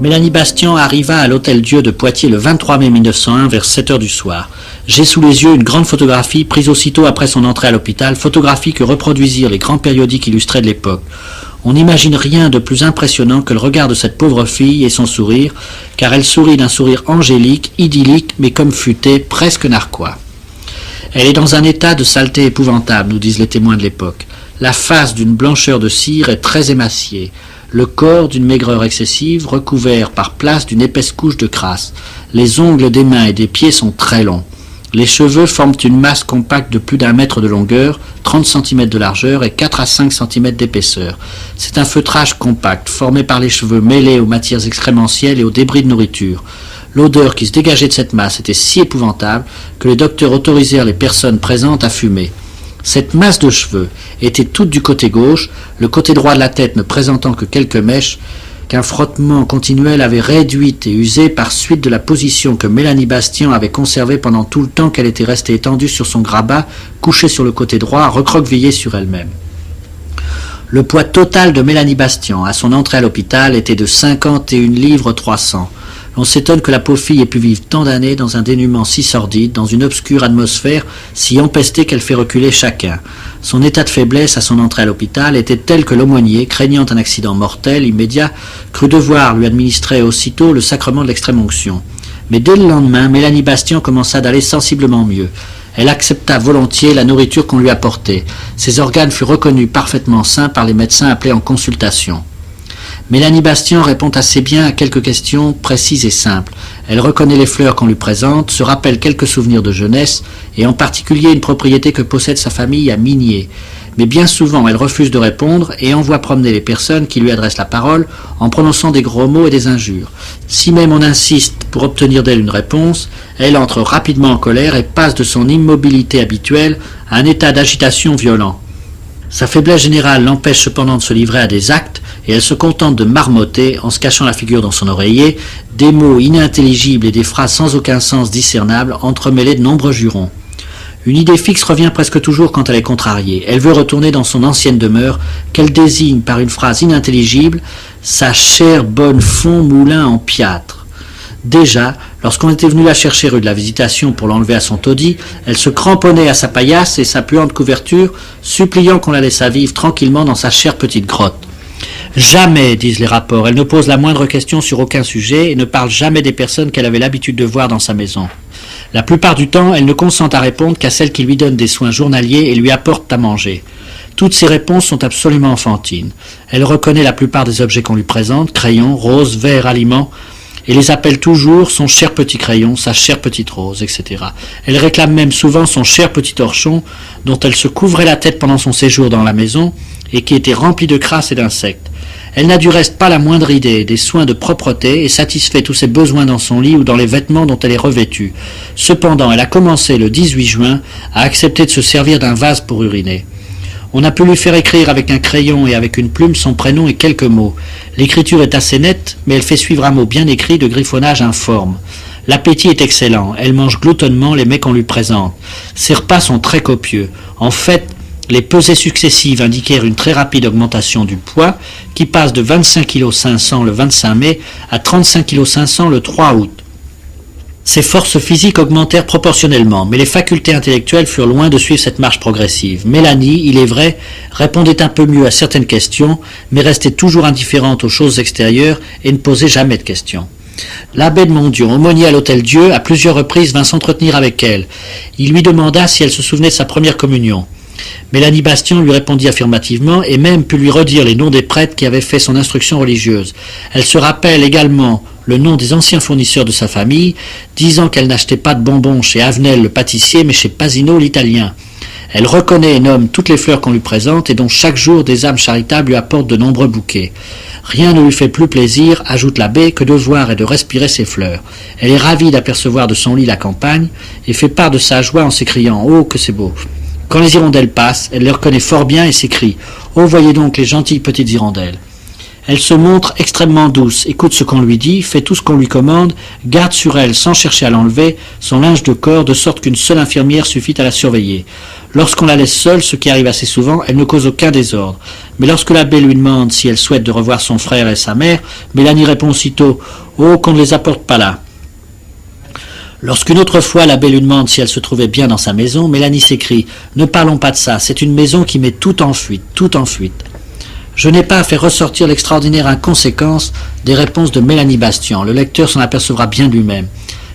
Mélanie Bastien arriva à l'Hôtel-Dieu de Poitiers le 23 mai 1901 vers 7 heures du soir. J'ai sous les yeux une grande photographie prise aussitôt après son entrée à l'hôpital, photographie que reproduisirent les grands périodiques illustrés de l'époque. On n'imagine rien de plus impressionnant que le regard de cette pauvre fille et son sourire, car elle sourit d'un sourire angélique, idyllique, mais comme futé, presque narquois. Elle est dans un état de saleté épouvantable, nous disent les témoins de l'époque. La face d'une blancheur de cire est très émaciée. Le corps d'une maigreur excessive, recouvert par place d'une épaisse couche de crasse. Les ongles des mains et des pieds sont très longs. Les cheveux forment une masse compacte de plus d'1 mètre de longueur, 30 cm de largeur et 4 à 5 cm d'épaisseur. C'est un feutrage compact, formé par les cheveux mêlés aux matières excrémentielles et aux débris de nourriture. L'odeur qui se dégageait de cette masse était si épouvantable que les docteurs autorisèrent les personnes présentes à fumer. Cette masse de cheveux était toute du côté gauche, le côté droit de la tête ne présentant que quelques mèches, qu'un frottement continuel avait réduite et usée par suite de la position que Mélanie Bastien avait conservée pendant tout le temps qu'elle était restée étendue sur son grabat, couchée sur le côté droit, recroquevillée sur elle-même. Le poids total de Mélanie Bastien à son entrée à l'hôpital était de 51 livres 300. On s'étonne que la pauvre fille ait pu vivre tant d'années dans un dénuement si sordide, dans une obscure atmosphère si empestée qu'elle fait reculer chacun. Son état de faiblesse à son entrée à l'hôpital était tel que l'aumônier, craignant un accident mortel immédiat, crut devoir lui administrer aussitôt le sacrement de l'extrême-onction. Mais dès le lendemain, Mélanie Bastien commença d'aller sensiblement mieux. Elle accepta volontiers la nourriture qu'on lui apportait. Ses organes furent reconnus parfaitement sains par les médecins appelés en consultation. Mélanie Bastien répond assez bien à quelques questions précises et simples. Elle reconnaît les fleurs qu'on lui présente, se rappelle quelques souvenirs de jeunesse, et en particulier une propriété que possède sa famille à Migné. Mais bien souvent, elle refuse de répondre et envoie promener les personnes qui lui adressent la parole en prononçant des gros mots et des injures. Si même on insiste pour obtenir d'elle une réponse, elle entre rapidement en colère et passe de son immobilité habituelle à un état d'agitation violent. Sa faiblesse générale l'empêche cependant de se livrer à des actes et elle se contente de marmotter, en se cachant la figure dans son oreiller, des mots inintelligibles et des phrases sans aucun sens discernable entremêlées de nombreux jurons. Une idée fixe revient presque toujours quand elle est contrariée. Elle veut retourner dans son ancienne demeure, qu'elle désigne par une phrase inintelligible, sa chère bonne fond moulin en piâtre. Déjà, lorsqu'on était venu la chercher rue de la Visitation pour l'enlever à son taudis, elle se cramponnait à sa paillasse et sa puante couverture, suppliant qu'on la laissât vivre tranquillement dans sa chère petite grotte. Jamais, disent les rapports, elle ne pose la moindre question sur aucun sujet et ne parle jamais des personnes qu'elle avait l'habitude de voir dans sa maison. La plupart du temps, elle ne consent à répondre qu'à celles qui lui donnent des soins journaliers et lui apportent à manger. Toutes ces réponses sont absolument enfantines. Elle reconnaît la plupart des objets qu'on lui présente, crayons, roses, verres, aliments, et les appelle toujours son cher petit crayon, sa chère petite rose, etc. Elle réclame même souvent son cher petit torchon, dont elle se couvrait la tête pendant son séjour dans la maison, et qui était rempli de crasses et d'insectes. Elle n'a du reste pas la moindre idée des soins de propreté et satisfait tous ses besoins dans son lit ou dans les vêtements dont elle est revêtue. Cependant, elle a commencé le 18 juin à accepter de se servir d'un vase pour uriner. On a pu lui faire écrire avec un crayon et avec une plume son prénom et quelques mots. L'écriture est assez nette, mais elle fait suivre un mot bien écrit de griffonnage informe. L'appétit est excellent, elle mange gloutonnement les mets qu'on lui présente. Ses repas sont très copieux. En fait, les pesées successives indiquèrent une très rapide augmentation du poids, qui passe de 25,5 kg le 25 mai à 35,5 kg le 3 août. Ses forces physiques augmentèrent proportionnellement, mais les facultés intellectuelles furent loin de suivre cette marche progressive. Mélanie, il est vrai, répondait un peu mieux à certaines questions, mais restait toujours indifférente aux choses extérieures et ne posait jamais de questions. L'abbé de Mondion, aumônier à l'Hôtel-Dieu, à plusieurs reprises vint s'entretenir avec elle. Il lui demanda si elle se souvenait de sa première communion. Mélanie Bastien lui répondit affirmativement et même put lui redire les noms des prêtres qui avaient fait son instruction religieuse. Elle se rappelle également le nom des anciens fournisseurs de sa famille, disant qu'elle n'achetait pas de bonbons chez Avenel le pâtissier, mais chez Pasino l'italien. Elle reconnaît et nomme toutes les fleurs qu'on lui présente et dont chaque jour des âmes charitables lui apportent de nombreux bouquets. Rien ne lui fait plus plaisir, ajoute l'abbé, que de voir et de respirer ces fleurs. Elle est ravie d'apercevoir de son lit la campagne et fait part de sa joie en s'écriant « Oh, que c'est beau !» Quand les hirondelles passent, elle les reconnaît fort bien et s'écrie « Oh, voyez donc les gentilles petites hirondelles !» Elle se montre extrêmement douce, écoute ce qu'on lui dit, fait tout ce qu'on lui commande, garde sur elle, sans chercher à l'enlever, son linge de corps, de sorte qu'une seule infirmière suffit à la surveiller. Lorsqu'on la laisse seule, ce qui arrive assez souvent, elle ne cause aucun désordre. Mais lorsque l'abbé lui demande si elle souhaite de revoir son frère et sa mère, Mélanie répond aussitôt « Oh, qu'on ne les apporte pas là !» Lorsqu'une autre fois l'abbé lui demande si elle se trouvait bien dans sa maison, Mélanie s'écrie « Ne parlons pas de ça, c'est une maison qui met tout en fuite, tout en fuite. » Je n'ai pas à faire ressortir l'extraordinaire inconséquence des réponses de Mélanie Bastien. Le lecteur s'en apercevra bien lui-même.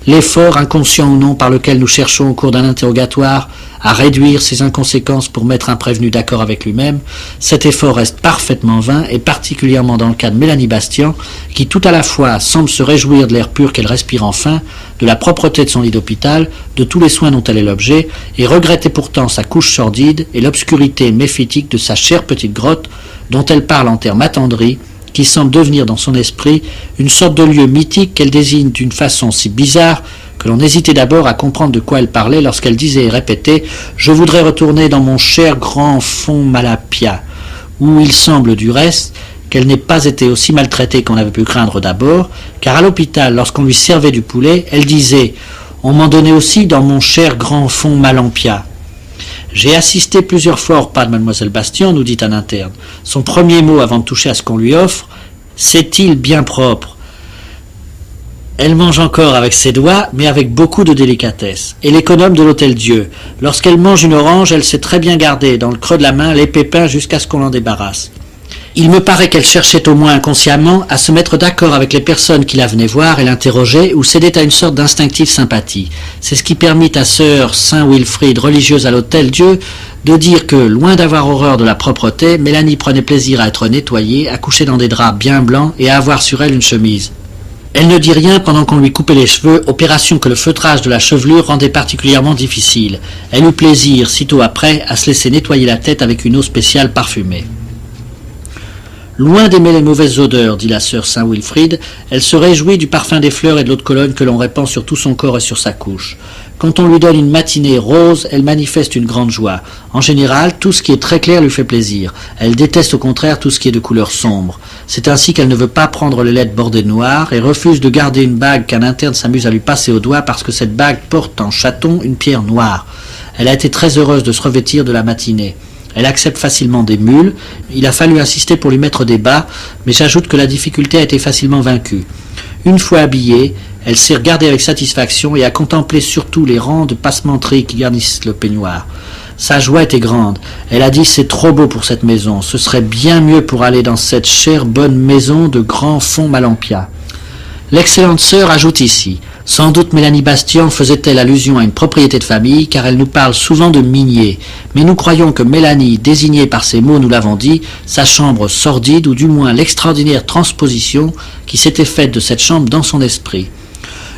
L'effort, inconscient ou non, par lequel nous cherchons au cours d'un interrogatoire à réduire ces inconséquences pour mettre un prévenu d'accord avec lui-même, cet effort reste parfaitement vain, et particulièrement dans le cas de Mélanie Bastien, qui tout à la fois semble se réjouir de l'air pur qu'elle respire enfin, de la propreté de son lit d'hôpital, de tous les soins dont elle est l'objet, et regrettait pourtant sa couche sordide et l'obscurité méphitique de sa chère petite grotte, dont elle parle en termes attendris, qui semble devenir dans son esprit une sorte de lieu mythique qu'elle désigne d'une façon si bizarre que l'on hésitait d'abord à comprendre de quoi elle parlait lorsqu'elle disait et répétait « Je voudrais retourner dans mon cher grand fond Malapia », où il semble du reste qu'elle n'ait pas été aussi maltraitée qu'on avait pu craindre d'abord, car à l'hôpital, lorsqu'on lui servait du poulet, elle disait « On m'en donnait aussi dans mon cher grand fond Malampia ». J'ai assisté plusieurs fois au repas de Mademoiselle Bastien, nous dit un interne. Son premier mot avant de toucher à ce qu'on lui offre, c'est-il bien propre? Elle mange encore avec ses doigts, mais avec beaucoup de délicatesse. Et l'économe de l'Hôtel-Dieu, lorsqu'elle mange une orange, elle sait très bien garder dans le creux de la main les pépins jusqu'à ce qu'on l'en débarrasse. Il me paraît qu'elle cherchait au moins inconsciemment à se mettre d'accord avec les personnes qui la venaient voir et l'interrogeaient ou cédait à une sorte d'instinctive sympathie. C'est ce qui permit à sœur Saint-Wilfrid, religieuse à l'Hôtel-Dieu, de dire que, loin d'avoir horreur de la propreté, Mélanie prenait plaisir à être nettoyée, à coucher dans des draps bien blancs et à avoir sur elle une chemise. Elle ne dit rien pendant qu'on lui coupait les cheveux, opération que le feutrage de la chevelure rendait particulièrement difficile. Elle eut plaisir, sitôt après, à se laisser nettoyer la tête avec une eau spéciale parfumée. Loin d'aimer les mauvaises odeurs, dit la sœur Saint-Wilfrid, elle se réjouit du parfum des fleurs et de l'eau de Cologne que l'on répand sur tout son corps et sur sa couche. Quand on lui donne une matinée rose, elle manifeste une grande joie. En général, tout ce qui est très clair lui fait plaisir. Elle déteste au contraire tout ce qui est de couleur sombre. C'est ainsi qu'elle ne veut pas prendre les lettres bordées de noir et refuse de garder une bague qu'un interne s'amuse à lui passer au doigt parce que cette bague porte en chaton une pierre noire. Elle a été très heureuse de se revêtir de la matinée. Elle accepte facilement des mules. Il a fallu insister pour lui mettre des bas, mais j'ajoute que la difficulté a été facilement vaincue. Une fois habillée, elle s'est regardée avec satisfaction et a contemplé surtout les rangs de passementeries qui garnissent le peignoir. Sa joie était grande. Elle a dit « C'est trop beau pour cette maison. Ce serait bien mieux pour aller dans cette chère bonne maison de grand fond Malampia. » L'excellente sœur ajoute ici « Sans doute Mélanie Bastien faisait-elle allusion à une propriété de famille, car elle nous parle souvent de minier. Mais nous croyons que Mélanie désignait par ces mots, nous l'avons dit, sa chambre sordide, ou du moins l'extraordinaire transposition qui s'était faite de cette chambre dans son esprit. »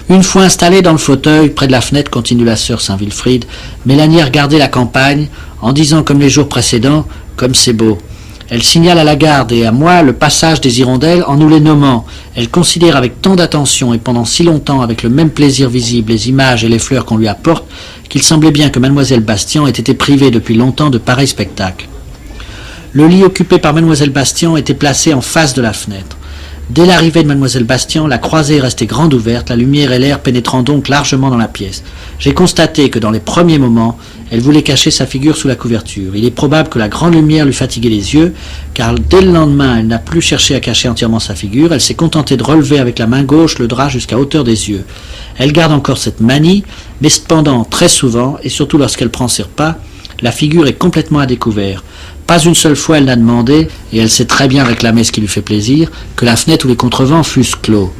Une fois installée dans le fauteuil, près de la fenêtre, continue la sœur Saint-Wilfrid, Mélanie a regardé la campagne, en disant comme les jours précédents, comme c'est beau. Elle signale à la garde et à moi le passage des hirondelles en nous les nommant. Elle considère avec tant d'attention et pendant si longtemps avec le même plaisir visible les images et les fleurs qu'on lui apporte, qu'il semblait bien que mademoiselle Bastien ait été privée depuis longtemps de pareils spectacles. Le lit occupé par mademoiselle Bastien était placé en face de la fenêtre. Dès l'arrivée de mademoiselle Bastien, la croisée restait grande ouverte, la lumière et l'air pénétrant donc largement dans la pièce. J'ai constaté que dans les premiers moments, elle voulait cacher sa figure sous la couverture. Il est probable que la grande lumière lui fatiguait les yeux, car dès le lendemain, elle n'a plus cherché à cacher entièrement sa figure, elle s'est contentée de relever avec la main gauche le drap jusqu'à hauteur des yeux. Elle garde encore cette manie, mais cependant, très souvent, et surtout lorsqu'elle prend ses repas, la figure est complètement à découvert. Pas une seule fois elle n'a demandé, et elle sait très bien réclamer ce qui lui fait plaisir, que la fenêtre ou les contrevents fussent clos.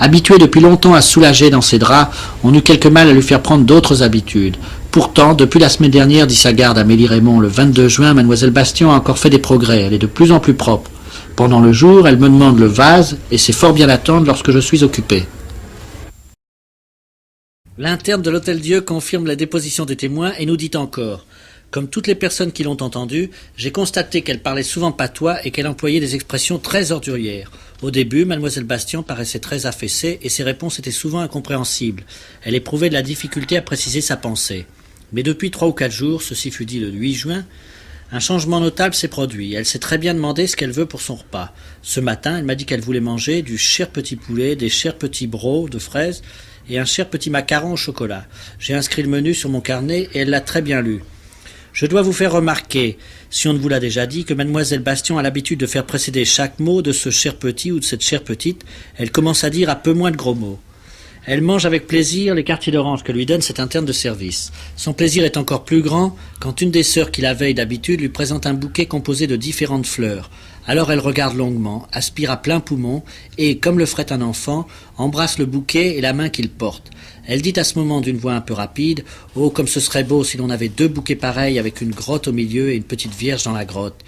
Habituée depuis longtemps à se soulager dans ses draps, on eut quelque mal à lui faire prendre d'autres habitudes. Pourtant, depuis la semaine dernière, dit sa garde Amélie Raymond, le 22 juin, mademoiselle Bastien a encore fait des progrès, elle est de plus en plus propre. Pendant le jour, elle me demande le vase, et c'est fort bien attendre lorsque je suis occupé. L'interne de l'Hôtel-Dieu confirme la déposition des témoins et nous dit encore: comme toutes les personnes qui l'ont entendue, j'ai constaté qu'elle parlait souvent patois et qu'elle employait des expressions très ordurières. Au début, mademoiselle Bastien paraissait très affaissée et ses réponses étaient souvent incompréhensibles. Elle éprouvait de la difficulté à préciser sa pensée. Mais depuis 3 ou 4 jours, ceci fut dit le 8 juin, un changement notable s'est produit. Elle s'est très bien demandé ce qu'elle veut pour son repas. Ce matin, elle m'a dit qu'elle voulait manger du cher petit poulet, des chers petits brocs de fraises et un cher petit macaron au chocolat. J'ai inscrit le menu sur mon carnet et elle l'a très bien lu. Je dois vous faire remarquer, si on ne vous l'a déjà dit, que mademoiselle Bastien a l'habitude de faire précéder chaque mot de ce cher petit ou de cette chère petite. Elle commence à dire à peu moins de gros mots. Elle mange avec plaisir les quartiers d'orange que lui donne cette interne de service. Son plaisir est encore plus grand quand une des sœurs qui la veille d'habitude lui présente un bouquet composé de différentes fleurs. Alors elle regarde longuement, aspire à plein poumon et, comme le ferait un enfant, embrasse le bouquet et la main qu'il porte. Elle dit à ce moment d'une voix un peu rapide « Oh, comme ce serait beau si l'on avait 2 bouquets pareils avec une grotte au milieu et une petite vierge dans la grotte.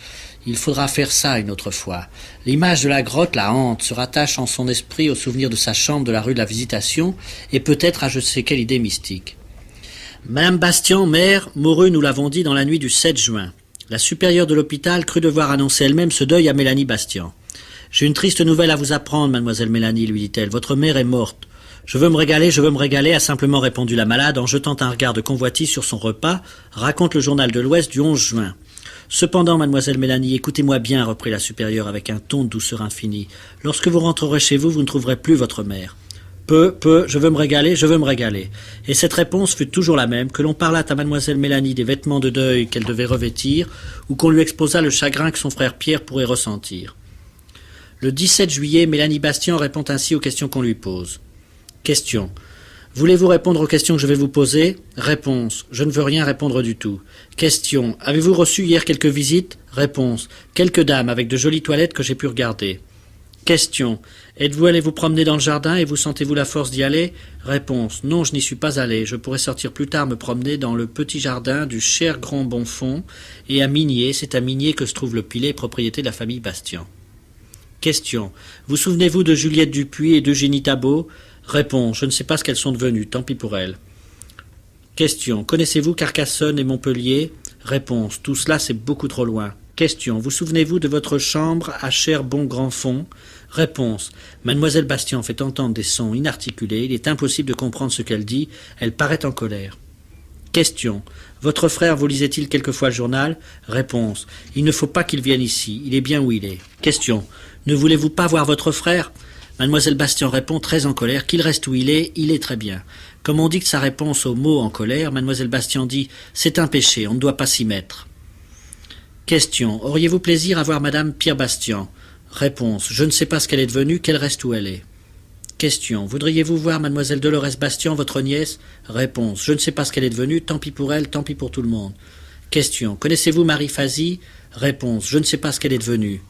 Il faudra faire ça une autre fois. » L'image de la grotte la hante, se rattache en son esprit au souvenir de sa chambre de la rue de la Visitation et peut-être à je sais quelle idée mystique. Madame Bastien, mère, mourut, nous l'avons dit, dans la nuit du 7 juin. La supérieure de l'hôpital crut devoir annoncer elle-même ce deuil à Mélanie Bastien. « J'ai une triste nouvelle à vous apprendre, mademoiselle Mélanie, lui dit-elle. Votre mère est morte. » Je veux me régaler, a simplement répondu la malade en jetant un regard de convoitise sur son repas, raconte le journal de l'Ouest du 11 juin. Cependant, mademoiselle Mélanie, écoutez-moi bien, reprit la supérieure avec un ton de douceur infinie. Lorsque vous rentrerez chez vous, vous ne trouverez plus votre mère. Je veux me régaler. Et cette réponse fut toujours la même, que l'on parlât à mademoiselle Mélanie des vêtements de deuil qu'elle devait revêtir, ou qu'on lui exposât le chagrin que son frère Pierre pourrait ressentir. Le 17 juillet, Mélanie Bastien répond ainsi aux questions qu'on lui pose. Question. Voulez-vous répondre aux questions que je vais vous poser? Réponse. Je ne veux rien répondre du tout. Question. Avez-vous reçu hier quelques visites? Réponse. Quelques dames avec de jolies toilettes que j'ai pu regarder. Question. Êtes-vous allé vous promener dans le jardin et vous sentez-vous la force d'y aller? Réponse. Non, je n'y suis pas allé. Je pourrais sortir plus tard me promener dans le petit jardin du cher Grand Bonfond et à Migné, c'est à Migné que se trouve le Pilet, propriété de la famille Bastien. Question. Vous souvenez-vous de Juliette Dupuis et d'Eugénie Tabot? Réponse. Je ne sais pas ce qu'elles sont devenues, tant pis pour elles. Question. Connaissez-vous Carcassonne et Montpellier? Réponse. Tout cela, c'est beaucoup trop loin. Question. Vous souvenez-vous de votre chambre à cher bon grand fond? Réponse. Mademoiselle Bastien fait entendre des sons inarticulés. Il est impossible de comprendre ce qu'elle dit. Elle paraît en colère. Question. Votre frère vous lisait-il quelquefois le journal? Réponse. Il ne faut pas qu'il vienne ici. Il est bien où il est. Question. Ne voulez-vous pas voir votre frère? Mademoiselle Bastien répond très en colère qu'il reste où il est très bien. Comme on dicte sa réponse au mot en colère, mademoiselle Bastien dit « C'est un péché, on ne doit pas s'y mettre ». Question. Auriez-vous plaisir à voir Madame Pierre Bastian? Réponse. Je ne sais pas ce qu'elle est devenue, qu'elle reste où elle est. Question. Voudriez-vous voir Mademoiselle Dolores Bastian, votre nièce? Réponse. Je ne sais pas ce qu'elle est devenue, tant pis pour elle, tant pis pour tout le monde. Question. Connaissez-vous Marie Fazy? Réponse. Je ne sais pas ce qu'elle est devenue.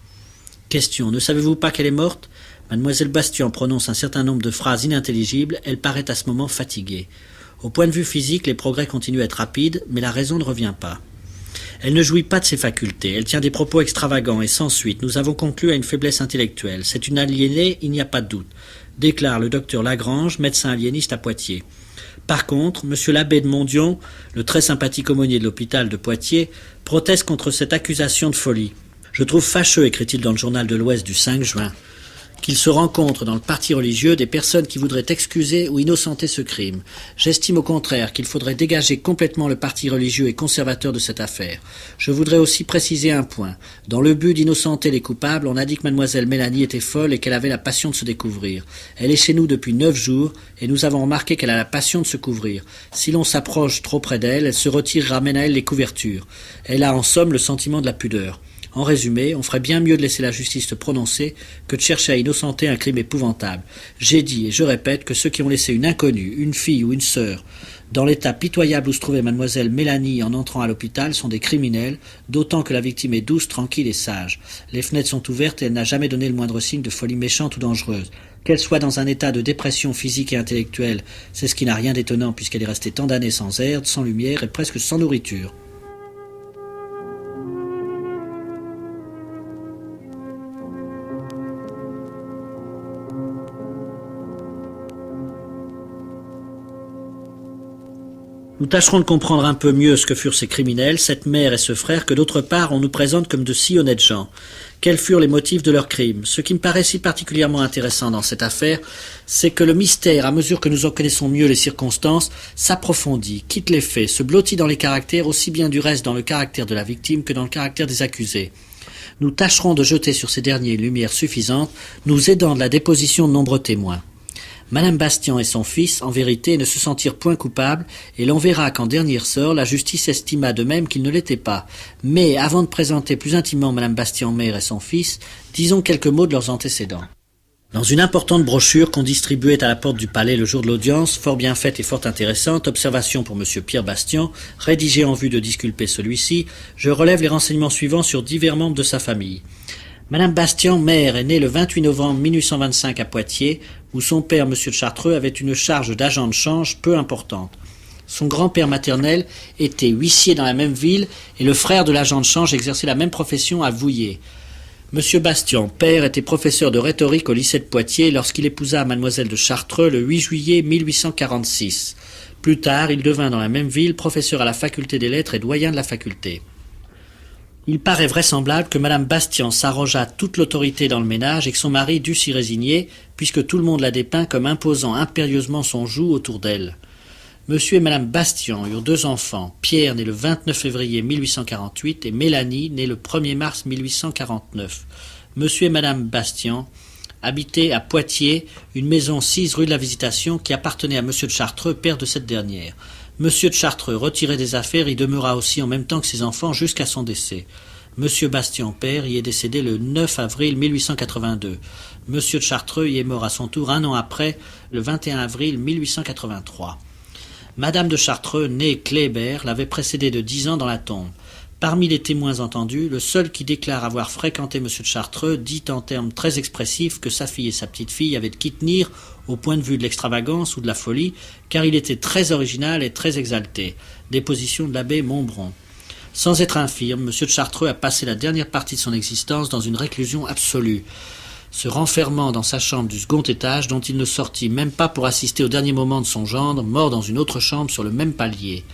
Question. Ne savez-vous pas qu'elle est morte? Mademoiselle Bastian prononce un certain nombre de phrases inintelligibles, elle paraît à ce moment fatiguée. Au point de vue physique, les progrès continuent à être rapides, mais la raison ne revient pas. Elle ne jouit pas de ses facultés, elle tient des propos extravagants et sans suite. Nous avons conclu à une faiblesse intellectuelle. C'est une aliénée, il n'y a pas de doute, déclare le docteur Lagrange, médecin aliéniste à Poitiers. Par contre, M. l'abbé de Mondion, le très sympathique aumônier de l'hôpital de Poitiers, proteste contre cette accusation de folie. Je trouve fâcheux, écrit-il dans le journal de l'Ouest du 5 juin, qu'il se rencontre dans le parti religieux des personnes qui voudraient excuser ou innocenter ce crime. J'estime au contraire qu'il faudrait dégager complètement le parti religieux et conservateur de cette affaire. Je voudrais aussi préciser un point. Dans le but d'innocenter les coupables, on a dit que mademoiselle Mélanie était folle et qu'elle avait la passion de se découvrir. Elle est chez nous depuis 9 jours et nous avons remarqué qu'elle a la passion de se couvrir. Si l'on s'approche trop près d'elle, elle se retire et ramène à elle les couvertures. Elle a en somme le sentiment de la pudeur. En résumé, on ferait bien mieux de laisser la justice se prononcer que de chercher à innocenter un crime épouvantable. J'ai dit et je répète que ceux qui ont laissé une inconnue, une fille ou une sœur, dans l'état pitoyable où se trouvait mademoiselle Mélanie en entrant à l'hôpital sont des criminels, d'autant que la victime est douce, tranquille et sage. Les fenêtres sont ouvertes et elle n'a jamais donné le moindre signe de folie méchante ou dangereuse. Qu'elle soit dans un état de dépression physique et intellectuelle, c'est ce qui n'a rien d'étonnant puisqu'elle est restée tant d'années sans air, sans lumière et presque sans nourriture. Nous tâcherons de comprendre un peu mieux ce que furent ces criminels, cette mère et ce frère que d'autre part on nous présente comme de si honnêtes gens. Quels furent les motifs de leur crime? Ce qui me paraît si particulièrement intéressant dans cette affaire, c'est que le mystère, à mesure que nous en connaissons mieux les circonstances, s'approfondit, quitte les faits, se blottit dans les caractères, aussi bien du reste dans le caractère de la victime que dans le caractère des accusés. Nous tâcherons de jeter sur ces derniers une lumière suffisante, nous aidant de la déposition de nombreux témoins. Madame Bastian et son fils, en vérité, ne se sentirent point coupables, et l'on verra qu'en dernier ressort, la justice estima de même qu'ils ne l'étaient pas. Mais, avant de présenter plus intimement Madame Bastian mère et son fils, disons quelques mots de leurs antécédents. Dans une importante brochure qu'on distribuait à la porte du palais le jour de l'audience, fort bien faite et fort intéressante, observation pour M. Pierre Bastian, rédigée en vue de disculper celui-ci, je relève les renseignements suivants sur divers membres de sa famille. Madame Bastian, mère, est née le 28 novembre 1825 à Poitiers, où son père, M. de Chartreux, avait une charge d'agent de change peu importante. Son grand-père maternel était huissier dans la même ville et le frère de l'agent de change exerçait la même profession à Vouillers. M. Bastian, père, était professeur de rhétorique au lycée de Poitiers lorsqu'il épousa mademoiselle de Chartreux le 8 juillet 1846. Plus tard, il devint dans la même ville professeur à la faculté des lettres et doyen de la faculté. Il paraît vraisemblable que Madame Bastian s'arrogeât toute l'autorité dans le ménage et que son mari dut s'y résigner, puisque tout le monde la dépeint comme imposant impérieusement son joug autour d'elle. Monsieur et Madame Bastian eurent 2 enfants, Pierre né le 29 février 1848 et Mélanie née le 1er mars 1849. Monsieur et Madame Bastian habitaient à Poitiers une maison 6 rue de la Visitation qui appartenait à Monsieur de Chartreux, père de cette dernière. Monsieur de Chartreux, retiré des affaires, y demeura aussi en même temps que ses enfants jusqu'à son décès. Monsieur Bastian, père, y est décédé le 9 avril 1882. Monsieur de Chartreux y est mort à son tour 1 an après, le 21 avril 1883. Madame de Chartreux, née Kléber, l'avait précédé de 10 ans dans la tombe. Parmi les témoins entendus, le seul qui déclare avoir fréquenté M. de Chartreux dit en termes très expressifs que sa fille et sa petite-fille avaient de qui tenir au point de vue de l'extravagance ou de la folie, car il était très original et très exalté. Déposition de l'abbé Montbron. Sans être infirme, M. de Chartreux a passé la dernière partie de son existence dans une réclusion absolue, se renfermant dans sa chambre du second étage dont il ne sortit même pas pour assister au dernier moment de son gendre, mort dans une autre chambre sur le même palier.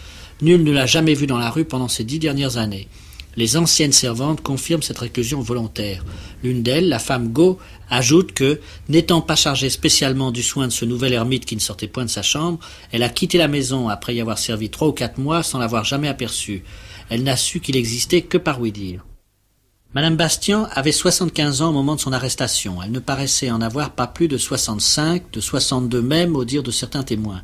Nul ne l'a jamais vu dans la rue pendant ces 10 dernières années. Les anciennes servantes confirment cette réclusion volontaire. L'une d'elles, la femme Gau, ajoute que, n'étant pas chargée spécialement du soin de ce nouvel ermite qui ne sortait point de sa chambre, elle a quitté la maison après y avoir servi 3 ou 4 mois sans l'avoir jamais aperçu. Elle n'a su qu'il existait que par ouï-dire. Madame Bastian avait 75 ans au moment de son arrestation. Elle ne paraissait en avoir pas plus de 65, de 62 même, au dire de certains témoins.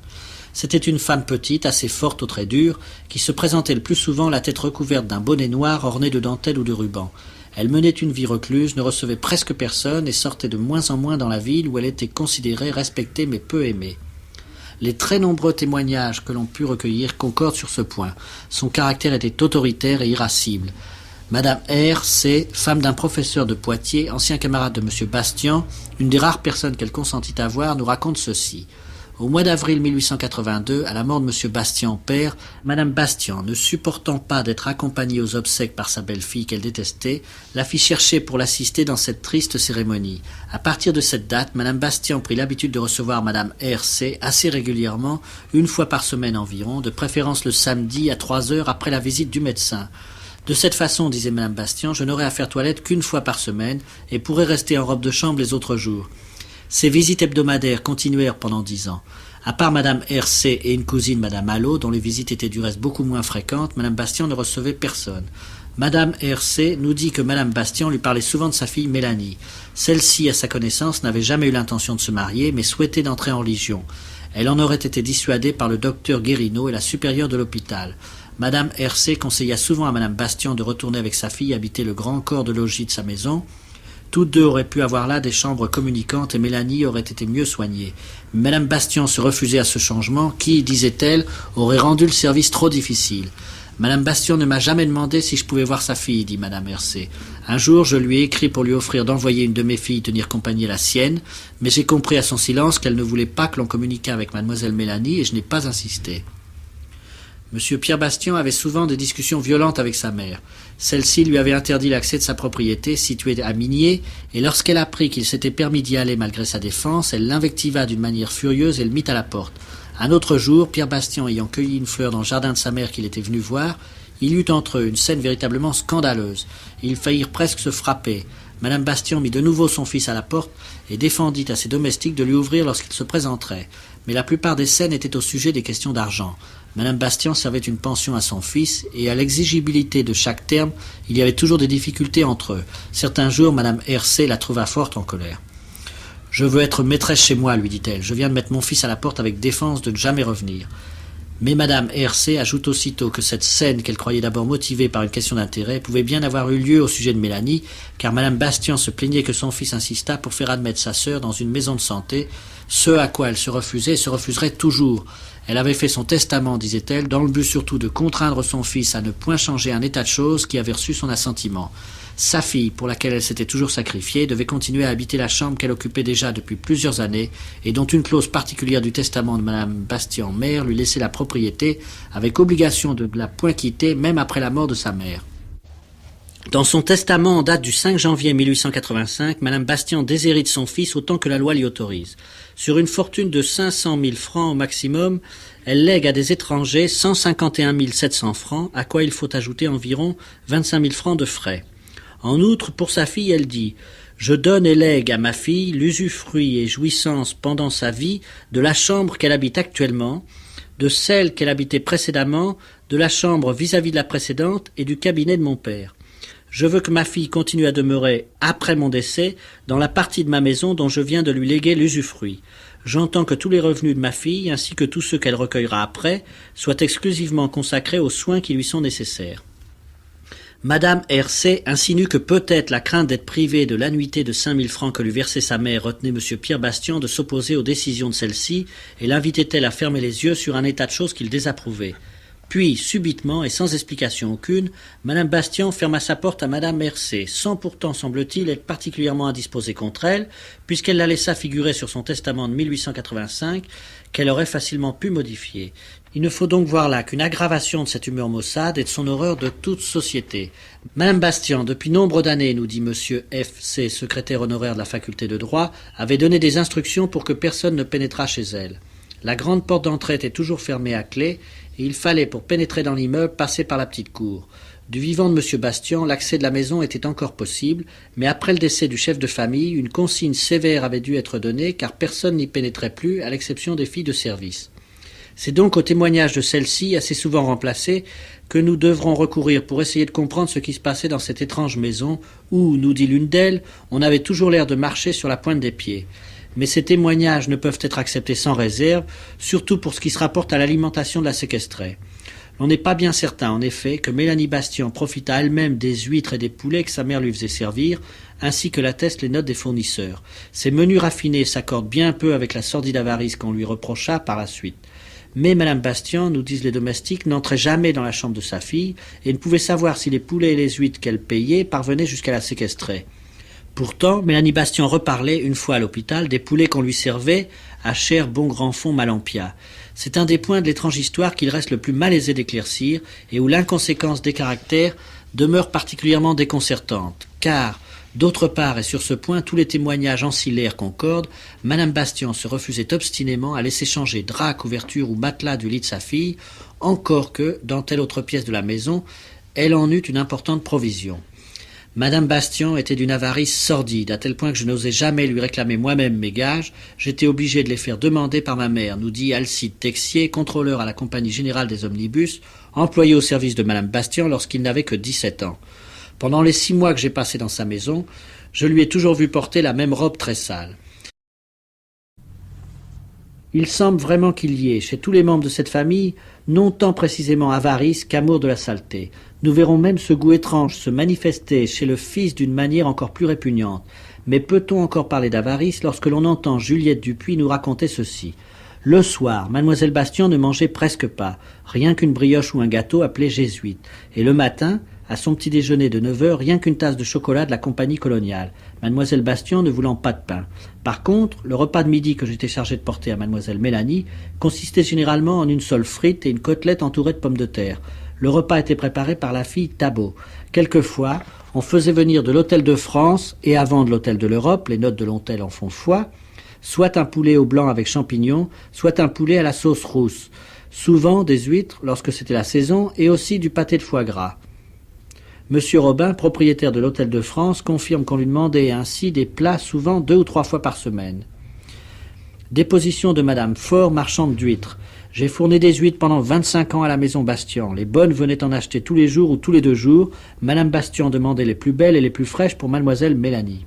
C'était une femme petite, assez forte aux traits durs, qui se présentait le plus souvent la tête recouverte d'un bonnet noir orné de dentelle ou de ruban. Elle menait une vie recluse, ne recevait presque personne et sortait de moins en moins dans la ville où elle était considérée, respectée mais peu aimée. Les très nombreux témoignages que l'on put recueillir concordent sur ce point. Son caractère était autoritaire et irascible. Madame R. C., femme d'un professeur de Poitiers, ancien camarade de M. Bastian, une des rares personnes qu'elle consentit à voir, nous raconte ceci. Au mois d'avril 1882, à la mort de M. Bastian père, Madame Bastian, ne supportant pas d'être accompagnée aux obsèques par sa belle-fille qu'elle détestait, la fit chercher pour l'assister dans cette triste cérémonie. À partir de cette date, Madame Bastian prit l'habitude de recevoir Madame R. C. assez régulièrement, une fois par semaine environ, de préférence le samedi à 3 heures après la visite du médecin. De cette façon, disait Madame Bastian, je n'aurai à faire toilette qu'une fois par semaine et pourrai rester en robe de chambre les autres jours. Ces visites hebdomadaires continuèrent pendant 10 ans. À part Madame R. C. et une cousine, Madame Allot, dont les visites étaient du reste beaucoup moins fréquentes, Madame Bastian ne recevait personne. Madame R. C. nous dit que Madame Bastian lui parlait souvent de sa fille Mélanie. Celle-ci, à sa connaissance, n'avait jamais eu l'intention de se marier, mais souhaitait d'entrer en religion. Elle en aurait été dissuadée par le docteur Guérineau et la supérieure de l'hôpital. Madame R. C. conseilla souvent à Madame Bastian de retourner avec sa fille habiter le grand corps de logis de sa maison. Toutes deux auraient pu avoir là des chambres communicantes et Mélanie aurait été mieux soignée. Madame Bastian se refusait à ce changement qui, disait-elle, aurait rendu le service trop difficile. Madame Bastian ne m'a jamais demandé si je pouvais voir sa fille, dit Madame R. C. Un jour, je lui ai écrit pour lui offrir d'envoyer une de mes filles tenir compagnie à la sienne, mais j'ai compris à son silence qu'elle ne voulait pas que l'on communiquât avec mademoiselle Mélanie et je n'ai pas insisté. M. Pierre Bastian avait souvent des discussions violentes avec sa mère. Celle-ci lui avait interdit l'accès de sa propriété, située à Migné, et lorsqu'elle apprit qu'il s'était permis d'y aller malgré sa défense, elle l'invectiva d'une manière furieuse et le mit à la porte. Un autre jour, Pierre Bastian ayant cueilli une fleur dans le jardin de sa mère qu'il était venu voir, il y eut entre eux une scène véritablement scandaleuse. Ils faillirent presque se frapper. Madame Bastian mit de nouveau son fils à la porte et défendit à ses domestiques de lui ouvrir lorsqu'il se présenterait. Mais la plupart des scènes étaient au sujet des questions d'argent. Madame Bastian servait une pension à son fils, et à l'exigibilité de chaque terme, il y avait toujours des difficultés entre eux. Certains jours, Madame R. C. la trouva forte en colère. « Je veux être maîtresse chez moi, lui dit-elle. Je viens de mettre mon fils à la porte avec défense de ne jamais revenir. » Mais Madame R. C. ajoute aussitôt que cette scène, qu'elle croyait d'abord motivée par une question d'intérêt, pouvait bien avoir eu lieu au sujet de Mélanie, car Madame Bastian se plaignait que son fils insistât pour faire admettre sa sœur dans une maison de santé, ce à quoi elle se refusait et se refuserait toujours. Elle avait fait son testament, disait-elle, dans le but surtout de contraindre son fils à ne point changer un état de choses qui avait reçu son assentiment. Sa fille, pour laquelle elle s'était toujours sacrifiée, devait continuer à habiter la chambre qu'elle occupait déjà depuis plusieurs années et dont une clause particulière du testament de Madame Bastian mère lui laissait la propriété avec obligation de ne la point quitter même après la mort de sa mère. Dans son testament en date du 5 janvier 1885, Madame Bastian déshérite son fils autant que la loi l'y autorise. Sur une fortune de 500 000 francs au maximum, elle lègue à des étrangers 151 700 francs, à quoi il faut ajouter environ 25 000 francs de frais. En outre, pour sa fille, elle dit « Je donne et lègue à ma fille l'usufruit et jouissance pendant sa vie de la chambre qu'elle habite actuellement, de celle qu'elle habitait précédemment, de la chambre vis-à-vis de la précédente et du cabinet de mon père. Je veux que ma fille continue à demeurer, après mon décès, dans la partie de ma maison dont je viens de lui léguer l'usufruit. J'entends que tous les revenus de ma fille, ainsi que tous ceux qu'elle recueillera après, soient exclusivement consacrés aux soins qui lui sont nécessaires. » Madame R. C. insinue que peut-être la crainte d'être privée de l'annuité de 5 000 francs que lui versait sa mère retenait M. Pierre Bastian de s'opposer aux décisions de celle-ci et l'invitait-elle à fermer les yeux sur un état de choses qu'il désapprouvait. Puis, subitement et sans explication aucune, Madame Bastian ferma sa porte à Madame R. C., sans pourtant, semble-t-il, être particulièrement indisposée contre elle, puisqu'elle la laissa figurer sur son testament de 1885, qu'elle aurait facilement pu modifier. Il ne faut donc voir là qu'une aggravation de cette humeur maussade et de son horreur de toute société. Madame Bastian, depuis nombre d'années, nous dit Monsieur F. C., secrétaire honoraire de la faculté de droit, avait donné des instructions pour que personne ne pénétrât chez elle. La grande porte d'entrée était toujours fermée à clé, et il fallait, pour pénétrer dans l'immeuble, passer par la petite cour. Du vivant de M. Bastian, l'accès de la maison était encore possible, mais après le décès du chef de famille, une consigne sévère avait dû être donnée, car personne n'y pénétrait plus, à l'exception des filles de service. C'est donc au témoignage de celle-ci, assez souvent remplacé, que nous devrons recourir pour essayer de comprendre ce qui se passait dans cette étrange maison, où, nous dit l'une d'elles, on avait toujours l'air de marcher sur la pointe des pieds. Mais ces témoignages ne peuvent être acceptés sans réserve, surtout pour ce qui se rapporte à l'alimentation de la séquestrée. On n'est pas bien certain, en effet, que Mélanie Bastien profita elle-même des huîtres et des poulets que sa mère lui faisait servir, ainsi que l'attestent les notes des fournisseurs. Ces menus raffinés s'accordent bien peu avec la sordide avarice qu'on lui reprocha par la suite. Mais Madame Bastien, nous disent les domestiques, n'entrait jamais dans la chambre de sa fille et ne pouvait savoir si les poulets et les huîtres qu'elle payait parvenaient jusqu'à la séquestrée. Pourtant, Mélanie Bastien reparlait, une fois à l'hôpital, des poulets qu'on lui servait à cher bon grand fond Malampia. C'est un des points de l'étrange histoire qu'il reste le plus malaisé d'éclaircir et où l'inconséquence des caractères demeure particulièrement déconcertante. Car, d'autre part, et sur ce point, tous les témoignages ancillaires concordent, Madame Bastien se refusait obstinément à laisser changer drap, couverture ou matelas du lit de sa fille, encore que, dans telle autre pièce de la maison, elle en eut une importante provision. Madame Bastien était d'une avarice sordide, à tel point que je n'osais jamais lui réclamer moi-même mes gages. J'étais obligé de les faire demander par ma mère, nous dit Alcide Texier, contrôleur à la Compagnie Générale des Omnibus, employé au service de Madame Bastien lorsqu'il n'avait que 17 ans. Pendant les 6 mois que j'ai passés dans sa maison, je lui ai toujours vu porter la même robe très sale. Il semble vraiment qu'il y ait, chez tous les membres de cette famille, non tant précisément avarice qu'amour de la saleté. Nous verrons même ce goût étrange se manifester chez le fils d'une manière encore plus répugnante. Mais peut-on encore parler d'avarice lorsque l'on entend Juliette Dupuis nous raconter ceci ? Le soir, Mademoiselle Bastien ne mangeait presque pas, rien qu'une brioche ou un gâteau appelé jésuite. Et le matin, à son petit déjeuner de 9 heures, rien qu'une tasse de chocolat de la compagnie coloniale, Mademoiselle Bastien ne voulant pas de pain. Par contre, le repas de midi que j'étais chargé de porter à Mademoiselle Mélanie consistait généralement en une seule frite et une côtelette entourée de pommes de terre. Le repas était préparé par la fille Tabot. Quelquefois, on faisait venir de l'Hôtel de France et avant de l'Hôtel de l'Europe, les notes de l'hôtel en font foi, soit un poulet au blanc avec champignons, soit un poulet à la sauce rousse. Souvent des huîtres lorsque c'était la saison et aussi du pâté de foie gras. Monsieur Robin, propriétaire de l'Hôtel de France, confirme qu'on lui demandait ainsi des plats souvent 2 ou 3 fois par semaine. Déposition de Madame Faure, marchande d'huîtres. J'ai fourni des huîtres pendant 25 ans à la maison Bastien. Les bonnes venaient en acheter tous les jours ou tous les 2 jours. Madame Bastien demandait les plus belles et les plus fraîches pour Mademoiselle Mélanie.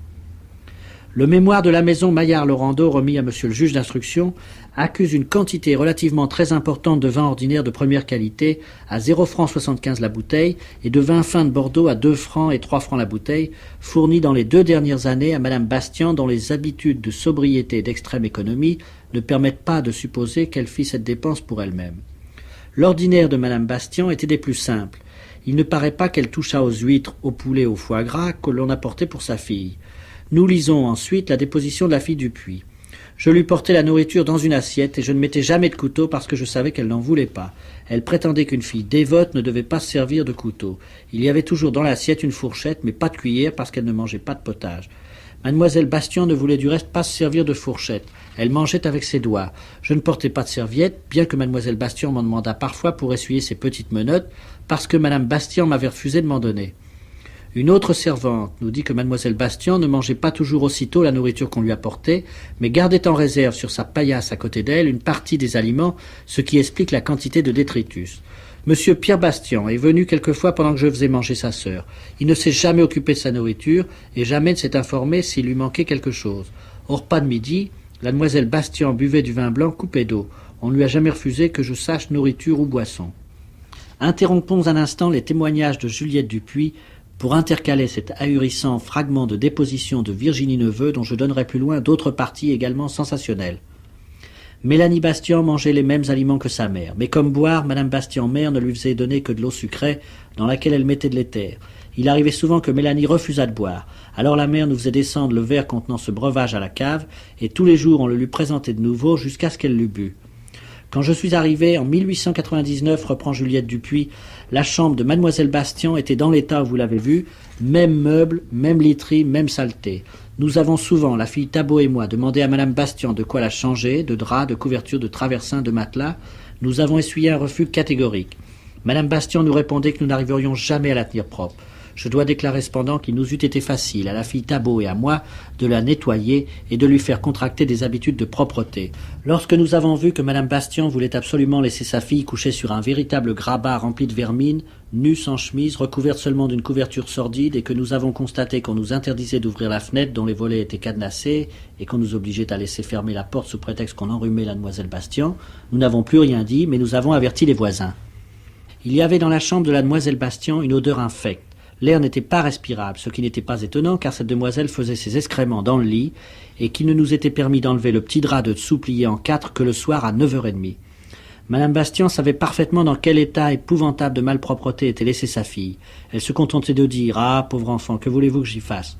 Le mémoire de la maison Maillard-Laurando, remis à monsieur le juge d'instruction, accuse une quantité relativement très importante de vin ordinaire de première qualité à 0,75 francs la bouteille et de vin fin de Bordeaux à 2 francs et 3 francs la bouteille, fournis dans les 2 dernières années à Madame Bastien dont les habitudes de sobriété et d'extrême économie ne permettent pas de supposer qu'elle fit cette dépense pour elle-même. L'ordinaire de Madame Bastien était des plus simples. Il ne paraît pas qu'elle touchât aux huîtres, au poulet, au foie gras que l'on apportait pour sa fille. Nous lisons ensuite la déposition de la fille Dupuis. Je lui portais la nourriture dans une assiette et je ne mettais jamais de couteau parce que je savais qu'elle n'en voulait pas. Elle prétendait qu'une fille dévote ne devait pas se servir de couteau. Il y avait toujours dans l'assiette une fourchette, mais pas de cuillère parce qu'elle ne mangeait pas de potage. Mademoiselle Bastien ne voulait du reste pas se servir de fourchette. Elle mangeait avec ses doigts. Je ne portais pas de serviette, bien que Mademoiselle Bastien m'en demandât parfois pour essuyer ses petites menottes, parce que Madame Bastien m'avait refusé de m'en donner. Une autre servante nous dit que Mademoiselle Bastien ne mangeait pas toujours aussitôt la nourriture qu'on lui apportait, mais gardait en réserve sur sa paillasse à côté d'elle une partie des aliments, ce qui explique la quantité de détritus. Monsieur Pierre Bastien est venu quelquefois pendant que je faisais manger sa sœur. Il ne s'est jamais occupé de sa nourriture et jamais ne s'est informé s'il lui manquait quelque chose. Au repas de midi, la demoiselle Bastien buvait du vin blanc coupé d'eau. On ne lui a jamais refusé que je sache nourriture ou boisson. Interrompons un instant les témoignages de Juliette Dupuis pour intercaler cet ahurissant fragment de déposition de Virginie Neveu dont je donnerai plus loin d'autres parties également sensationnelles. Mélanie Bastien mangeait les mêmes aliments que sa mère, mais comme boire, Madame Bastien mère ne lui faisait donner que de l'eau sucrée dans laquelle elle mettait de l'éther. Il arrivait souvent que Mélanie refusât de boire. Alors la mère nous faisait descendre le verre contenant ce breuvage à la cave, et tous les jours on le lui présentait de nouveau jusqu'à ce qu'elle l'eût bu. Quand je suis arrivé en 1899, reprend Juliette Dupuis, la chambre de Mademoiselle Bastien était dans l'état où vous l'avez vu, même meuble, même literie, même saleté. Nous avons souvent, la fille Tabot et moi, demandé à Madame Bastien de quoi la changer, de drap, de couverture, de traversin, de matelas. Nous avons essuyé un refus catégorique. Madame Bastien nous répondait que nous n'arriverions jamais à la tenir propre. Je dois déclarer cependant qu'il nous eût été facile, à la fille Tabot et à moi, de la nettoyer et de lui faire contracter des habitudes de propreté. Lorsque nous avons vu que Madame Bastien voulait absolument laisser sa fille coucher sur un véritable grabat rempli de vermine, nue sans chemise, recouverte seulement d'une couverture sordide, et que nous avons constaté qu'on nous interdisait d'ouvrir la fenêtre dont les volets étaient cadenassés, et qu'on nous obligeait à laisser fermer la porte sous prétexte qu'on enrhumait la demoiselle Bastien, nous n'avons plus rien dit, mais nous avons averti les voisins. Il y avait dans la chambre de la demoiselle Bastien une odeur infecte. L'air n'était pas respirable, ce qui n'était pas étonnant, car cette demoiselle faisait ses excréments dans le lit, et qu'il ne nous était permis d'enlever le petit drap de dessous plié en 4 que le soir à 9h30. Madame Bastien savait parfaitement dans quel état épouvantable de malpropreté était laissée sa fille. Elle se contentait de dire « Ah, pauvre enfant, que voulez-vous que j'y fasse ?»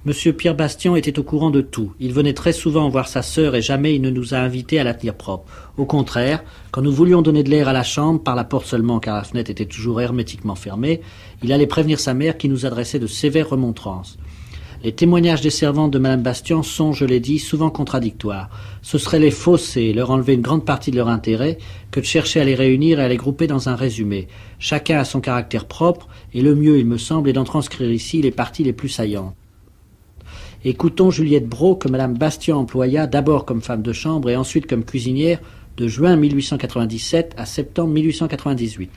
Monsieur Pierre Bastien était au courant de tout. Il venait très souvent voir sa sœur et jamais il ne nous a invités à la tenir propre. Au contraire, quand nous voulions donner de l'air à la chambre, par la porte seulement car la fenêtre était toujours hermétiquement fermée, il allait prévenir sa mère qui nous adressait de sévères remontrances. Les témoignages des servantes de Madame Bastien sont, je l'ai dit, souvent contradictoires. Ce serait les fausser et leur enlever une grande partie de leur intérêt que de chercher à les réunir et à les grouper dans un résumé. Chacun a son caractère propre et le mieux, il me semble, est d'en transcrire ici les parties les plus saillantes. Écoutons Juliette Brault que Madame Bastien employa d'abord comme femme de chambre et ensuite comme cuisinière de juin 1897 à septembre 1898.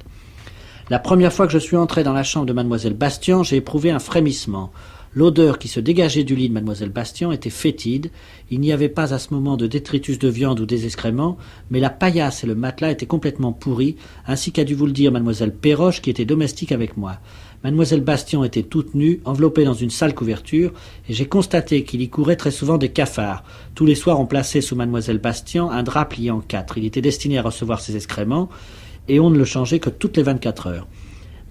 La première fois que je suis entré dans la chambre de Mademoiselle Bastien, j'ai éprouvé un frémissement. L'odeur qui se dégageait du lit de Mademoiselle Bastien était fétide. Il n'y avait pas à ce moment de détritus de viande ou des excréments, mais la paillasse et le matelas étaient complètement pourris, ainsi qu'a dû vous le dire Mademoiselle Perroche qui était domestique avec moi. Mademoiselle Bastien était toute nue, enveloppée dans une sale couverture, et j'ai constaté qu'il y courait très souvent des cafards. Tous les soirs on plaçait sous Mademoiselle Bastien un drap plié en 4. Il était destiné à recevoir ses excréments, et on ne le changeait que toutes les 24 heures.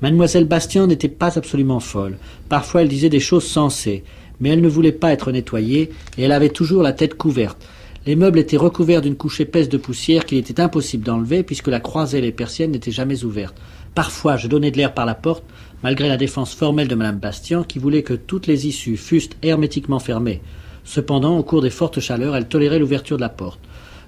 Mademoiselle Bastien n'était pas absolument folle. Parfois elle disait des choses sensées, mais elle ne voulait pas être nettoyée, et elle avait toujours la tête couverte. Les meubles étaient recouverts d'une couche épaisse de poussière qu'il était impossible d'enlever, puisque la croisée et les persiennes n'étaient jamais ouvertes. Parfois je donnais de l'air par la porte, malgré la défense formelle de Madame Bastien, qui voulait que toutes les issues fussent hermétiquement fermées. Cependant, au cours des fortes chaleurs, elle tolérait l'ouverture de la porte.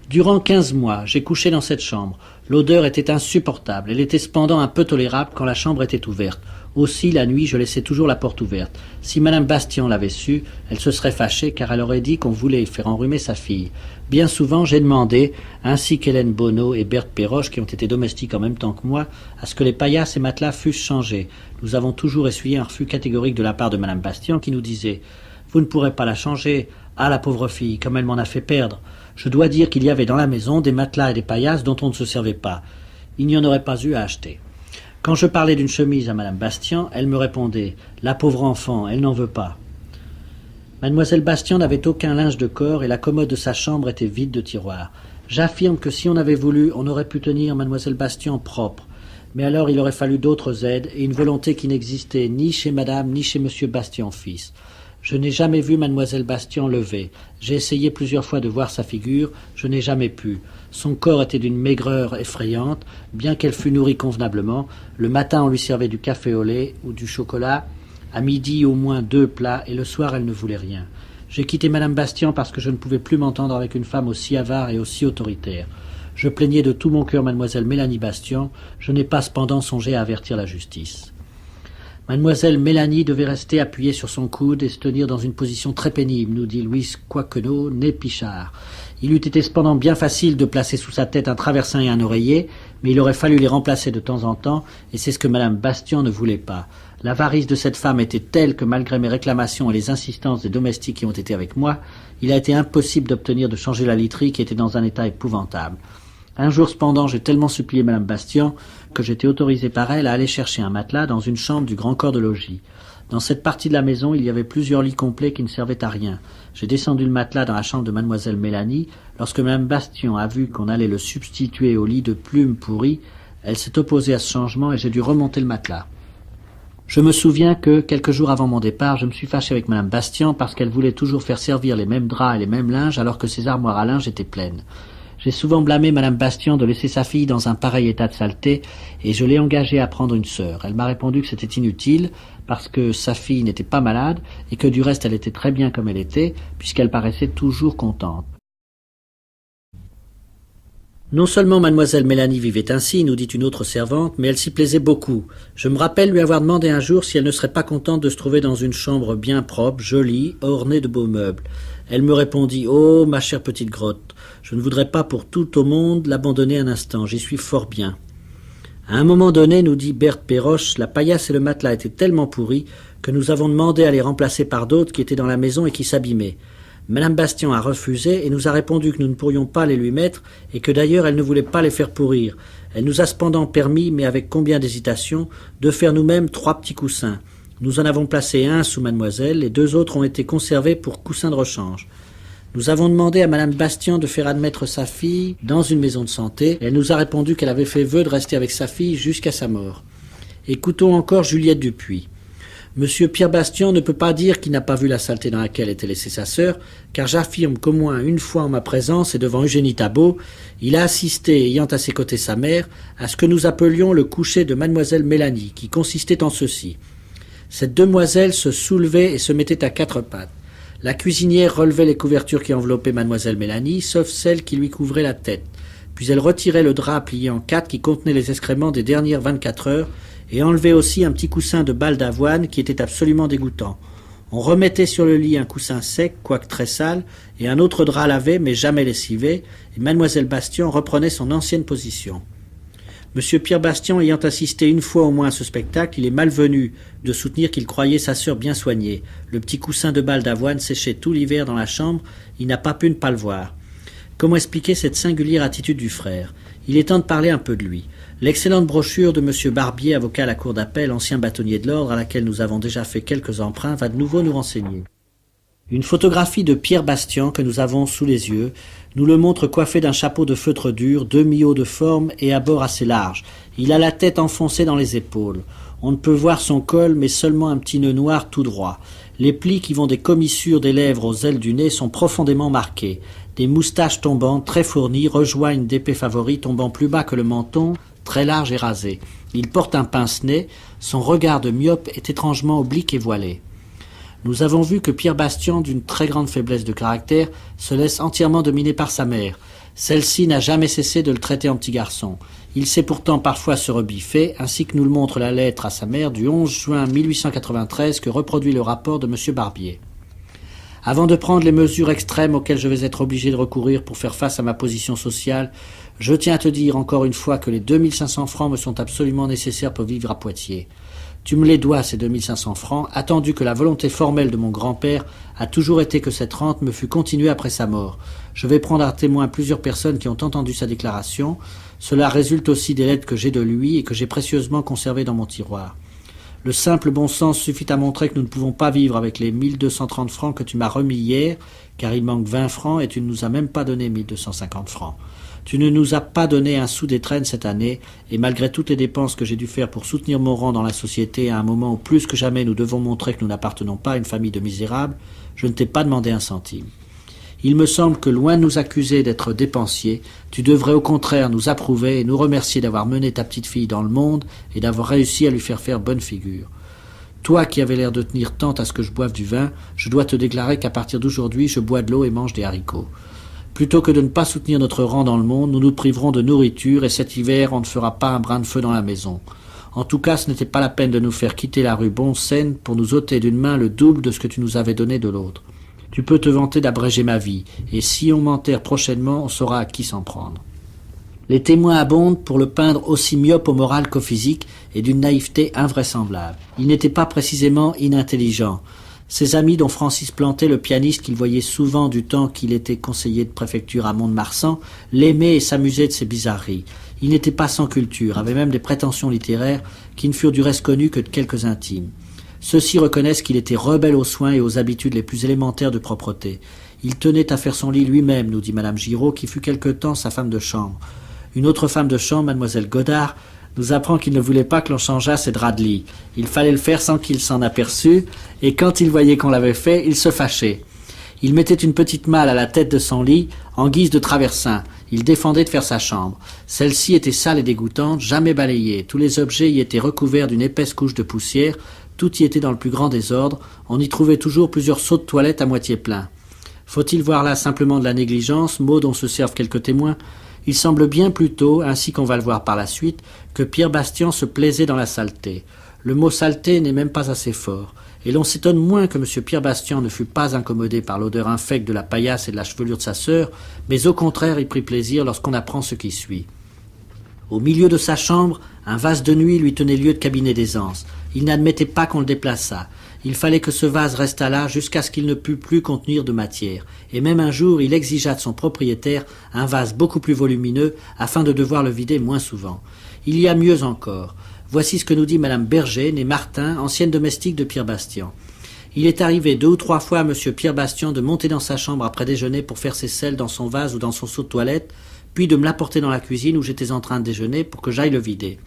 Durant 15 mois, j'ai couché dans cette chambre. L'odeur était insupportable. Elle était cependant un peu tolérable quand la chambre était ouverte. Aussi, la nuit, je laissais toujours la porte ouverte. Si Madame Bastien l'avait su, elle se serait fâchée car elle aurait dit qu'on voulait faire enrhumer sa fille. Bien souvent, j'ai demandé, ainsi qu'Hélène Bonneau et Berthe Perroche, qui ont été domestiques en même temps que moi, à ce que les paillasses et matelas fussent changés. Nous avons toujours essuyé un refus catégorique de la part de Madame Bastien qui nous disait « Vous ne pourrez pas la changer. Ah, la pauvre fille, comme elle m'en a fait perdre. Je dois dire qu'il y avait dans la maison des matelas et des paillasses dont on ne se servait pas. Il n'y en aurait pas eu à acheter. » Quand je parlais d'une chemise à Madame Bastien, elle me répondait « La pauvre enfant, elle n'en veut pas. » Mademoiselle Bastien n'avait aucun linge de corps et la commode de sa chambre était vide de tiroirs. J'affirme que si on avait voulu, on aurait pu tenir Mademoiselle Bastien propre. Mais alors il aurait fallu d'autres aides et une volonté qui n'existait ni chez Madame ni chez Monsieur Bastien fils. Je n'ai jamais vu Mademoiselle Bastien lever. J'ai essayé plusieurs fois de voir sa figure, je n'ai jamais pu. Son corps était d'une maigreur effrayante, bien qu'elle fût nourrie convenablement. Le matin, on lui servait du café au lait ou du chocolat. À midi, au moins 2 plats, et le soir, elle ne voulait rien. J'ai quitté Madame Bastien parce que je ne pouvais plus m'entendre avec une femme aussi avare et aussi autoritaire. Je plaignais de tout mon cœur Mademoiselle Mélanie Bastien. Je n'ai pas cependant songé à avertir la justice. Mademoiselle Mélanie devait rester appuyée sur son coude et se tenir dans une position très pénible, nous dit Louise Quoiquenot, née Pichard. Il eût été cependant bien facile de placer sous sa tête un traversin et un oreiller, mais il aurait fallu les remplacer de temps en temps, et c'est ce que Madame Bastien ne voulait pas. L'avarice de cette femme était telle que malgré mes réclamations et les insistances des domestiques qui ont été avec moi, il a été impossible d'obtenir de changer la literie qui était dans un état épouvantable. Un jour cependant, j'ai tellement supplié Madame Bastien que j'étais autorisé par elle à aller chercher un matelas dans une chambre du grand corps de logis. Dans cette partie de la maison, il y avait plusieurs lits complets qui ne servaient à rien. J'ai descendu le matelas dans la chambre de Mademoiselle Mélanie. Lorsque Madame Bastien a vu qu'on allait le substituer au lit de plumes pourries, elle s'est opposée à ce changement et j'ai dû remonter le matelas. Je me souviens que, quelques jours avant mon départ, je me suis fâché avec Madame Bastien parce qu'elle voulait toujours faire servir les mêmes draps et les mêmes linges alors que ses armoires à linge étaient pleines. J'ai souvent blâmé Madame Bastien de laisser sa fille dans un pareil état de saleté et je l'ai engagée à prendre une sœur. Elle m'a répondu que c'était inutile parce que sa fille n'était pas malade et que du reste elle était très bien comme elle était puisqu'elle paraissait toujours contente. Non seulement mademoiselle Mélanie vivait ainsi, nous dit une autre servante, mais elle s'y plaisait beaucoup. Je me rappelle lui avoir demandé un jour si elle ne serait pas contente de se trouver dans une chambre bien propre, jolie, ornée de beaux meubles. Elle me répondit « Oh, ma chère petite grotte, je ne voudrais pas pour tout au monde l'abandonner un instant, j'y suis fort bien. » À un moment donné, nous dit Berthe Péroche, la paillasse et le matelas étaient tellement pourris que nous avons demandé à les remplacer par d'autres qui étaient dans la maison et qui s'abîmaient. Madame Bastien a refusé et nous a répondu que nous ne pourrions pas les lui mettre et que d'ailleurs elle ne voulait pas les faire pourrir. Elle nous a cependant permis, mais avec combien d'hésitation, de faire nous-mêmes 3 petits coussins. Nous en avons placé un sous mademoiselle, les 2 autres ont été conservés pour coussins de rechange. Nous avons demandé à madame Bastien de faire admettre sa fille dans une maison de santé. Elle nous a répondu qu'elle avait fait vœu de rester avec sa fille jusqu'à sa mort. Écoutons encore Juliette Dupuis. Monsieur Pierre Bastien ne peut pas dire qu'il n'a pas vu la saleté dans laquelle était laissée sa sœur, car j'affirme qu'au moins une fois en ma présence et devant Eugénie Tabot, il a assisté, ayant à ses côtés sa mère, à ce que nous appelions le coucher de mademoiselle Mélanie, qui consistait en ceci. Cette demoiselle se soulevait et se mettait à 4 pattes. La cuisinière relevait les couvertures qui enveloppaient mademoiselle Mélanie, sauf celle qui lui couvrait la tête. Puis elle retirait le drap plié en 4 qui contenait les excréments des dernières 24 heures, et enlevait aussi un petit coussin de balle d'avoine qui était absolument dégoûtant. On remettait sur le lit un coussin sec, quoique très sale, et un autre drap lavé, mais jamais lessivé, et mademoiselle Bastien reprenait son ancienne position. Monsieur Pierre Bastien ayant assisté une fois au moins à ce spectacle, il est malvenu de soutenir qu'il croyait sa sœur bien soignée. Le petit coussin de balle d'avoine séchait tout l'hiver dans la chambre, il n'a pas pu ne pas le voir. Comment expliquer cette singulière attitude du frère? Il est temps de parler un peu de lui. L'excellente brochure de M. Barbier, avocat à la cour d'appel, ancien bâtonnier de l'ordre, à laquelle nous avons déjà fait quelques emprunts, va de nouveau nous renseigner. Une photographie de Pierre Bastien que nous avons sous les yeux nous le montre coiffé d'un chapeau de feutre dur, demi-haut de forme et à bord assez large. Il a la tête enfoncée dans les épaules. On ne peut voir son col, mais seulement un petit nœud noir tout droit. Les plis qui vont des commissures des lèvres aux ailes du nez sont profondément marqués. Des moustaches tombantes, très fournies, rejoignent d'épais favoris tombant plus bas que le menton, très large et rasé. Il porte un pince-nez, son regard de myope est étrangement oblique et voilé. Nous avons vu que Pierre Bastien, d'une très grande faiblesse de caractère, se laisse entièrement dominer par sa mère. Celle-ci n'a jamais cessé de le traiter en petit garçon. Il sait pourtant parfois se rebiffer, ainsi que nous le montre la lettre à sa mère du 11 juin 1893 que reproduit le rapport de M. Barbier. Avant de prendre les mesures extrêmes auxquelles je vais être obligé de recourir pour faire face à ma position sociale, je tiens à te dire encore une fois que les 2500 francs me sont absolument nécessaires pour vivre à Poitiers. Tu me les dois, ces 2500 francs, attendu que la volonté formelle de mon grand-père a toujours été que cette rente me fût continuée après sa mort. Je vais prendre à témoin plusieurs personnes qui ont entendu sa déclaration. Cela résulte aussi des lettres que j'ai de lui et que j'ai précieusement conservées dans mon tiroir. Le simple bon sens suffit à montrer que nous ne pouvons pas vivre avec les 1230 francs que tu m'as remis hier, car il manque 20 francs et tu ne nous as même pas donné 1250 francs. Tu ne nous as pas donné un sou d'étrenne cette année, et malgré toutes les dépenses que j'ai dû faire pour soutenir mon rang dans la société à un moment où plus que jamais nous devons montrer que nous n'appartenons pas à une famille de misérables, je ne t'ai pas demandé un centime. Il me semble que, loin de nous accuser d'être dépensiers, tu devrais au contraire nous approuver et nous remercier d'avoir mené ta petite fille dans le monde et d'avoir réussi à lui faire bonne figure. Toi qui avais l'air de tenir tant à ce que je boive du vin, je dois te déclarer qu'à partir d'aujourd'hui, je bois de l'eau et mange des haricots. Plutôt que de ne pas soutenir notre rang dans le monde, nous nous priverons de nourriture et cet hiver, on ne fera pas un brin de feu dans la maison. En tout cas, ce n'était pas la peine de nous faire quitter la rue Bonseine pour nous ôter d'une main le double de ce que tu nous avais donné de l'autre. Tu peux te vanter d'abréger ma vie, et si on m'enterre prochainement, on saura à qui s'en prendre. Les témoins abondent pour le peindre aussi myope au moral qu'au physique et d'une naïveté invraisemblable. Il n'était pas précisément inintelligent. Ses amis, dont Francis Planté, le pianiste qu'il voyait souvent du temps qu'il était conseiller de préfecture à Mont-de-Marsan, l'aimaient et s'amusaient de ses bizarreries. Il n'était pas sans culture, avait même des prétentions littéraires qui ne furent du reste connues que de quelques intimes. Ceux-ci reconnaissent qu'il était rebelle aux soins et aux habitudes les plus élémentaires de propreté. Il tenait à faire son lit lui-même, nous dit Madame Giraud, qui fut quelque temps sa femme de chambre. Une autre femme de chambre, Mademoiselle Godard, nous apprend qu'il ne voulait pas que l'on changeât ses draps de lit. Il fallait le faire sans qu'il s'en aperçût, et quand il voyait qu'on l'avait fait, il se fâchait. Il mettait une petite malle à la tête de son lit, en guise de traversin. Il défendait de faire sa chambre. Celle-ci était sale et dégoûtante, jamais balayée. Tous les objets y étaient recouverts d'une épaisse couche de poussière. Tout y était dans le plus grand désordre. On y trouvait toujours plusieurs seaux de toilette à moitié pleins. Faut-il voir là simplement de la négligence, mot dont se servent quelques témoins? Il semble bien plutôt, ainsi qu'on va le voir par la suite, que Pierre Bastian se plaisait dans la saleté. Le mot saleté n'est même pas assez fort, et l'on s'étonne moins que M. Pierre Bastian ne fût pas incommodé par l'odeur infecte de la paillasse et de la chevelure de sa sœur, mais au contraire y prit plaisir lorsqu'on apprend ce qui suit. Au milieu de sa chambre, un vase de nuit lui tenait lieu de cabinet d'aisance. Il n'admettait pas qu'on le déplaçât. Il fallait que ce vase restât là jusqu'à ce qu'il ne pût plus contenir de matière. Et même un jour, il exigea de son propriétaire un vase beaucoup plus volumineux afin de devoir le vider moins souvent. Il y a mieux encore. Voici ce que nous dit Madame Berger, née Martin, ancienne domestique de Pierre Bastian. Il est arrivé 2 ou 3 fois à M. Pierre Bastian de monter dans sa chambre après déjeuner pour faire ses selles dans son vase ou dans son seau de toilette, puis de me l'apporter dans la cuisine où j'étais en train de déjeuner pour que j'aille le vider.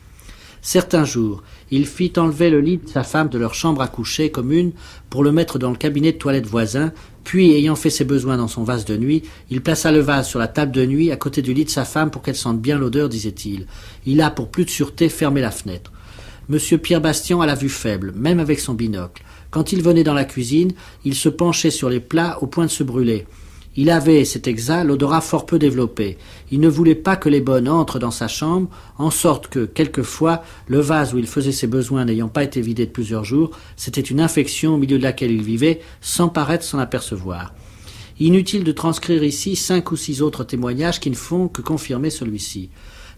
Certains jours, il fit enlever le lit de sa femme de leur chambre à coucher commune pour le mettre dans le cabinet de toilette voisin, puis, ayant fait ses besoins dans son vase de nuit, il plaça le vase sur la table de nuit à côté du lit de sa femme pour qu'elle sente bien l'odeur, disait-il. Il a, pour plus de sûreté, fermé la fenêtre. Monsieur Pierre Bastian a la vue faible, même avec son binocle. Quand il venait dans la cuisine, il se penchait sur les plats au point de se brûler. Il avait, c'est exact, l'odorat fort peu développé. Il ne voulait pas que les bonnes entrent dans sa chambre, en sorte que, quelquefois, le vase où il faisait ses besoins n'ayant pas été vidé de plusieurs jours, c'était une infection au milieu de laquelle il vivait, sans paraître s'en apercevoir. Inutile de transcrire ici 5 ou 6 autres témoignages qui ne font que confirmer celui-ci.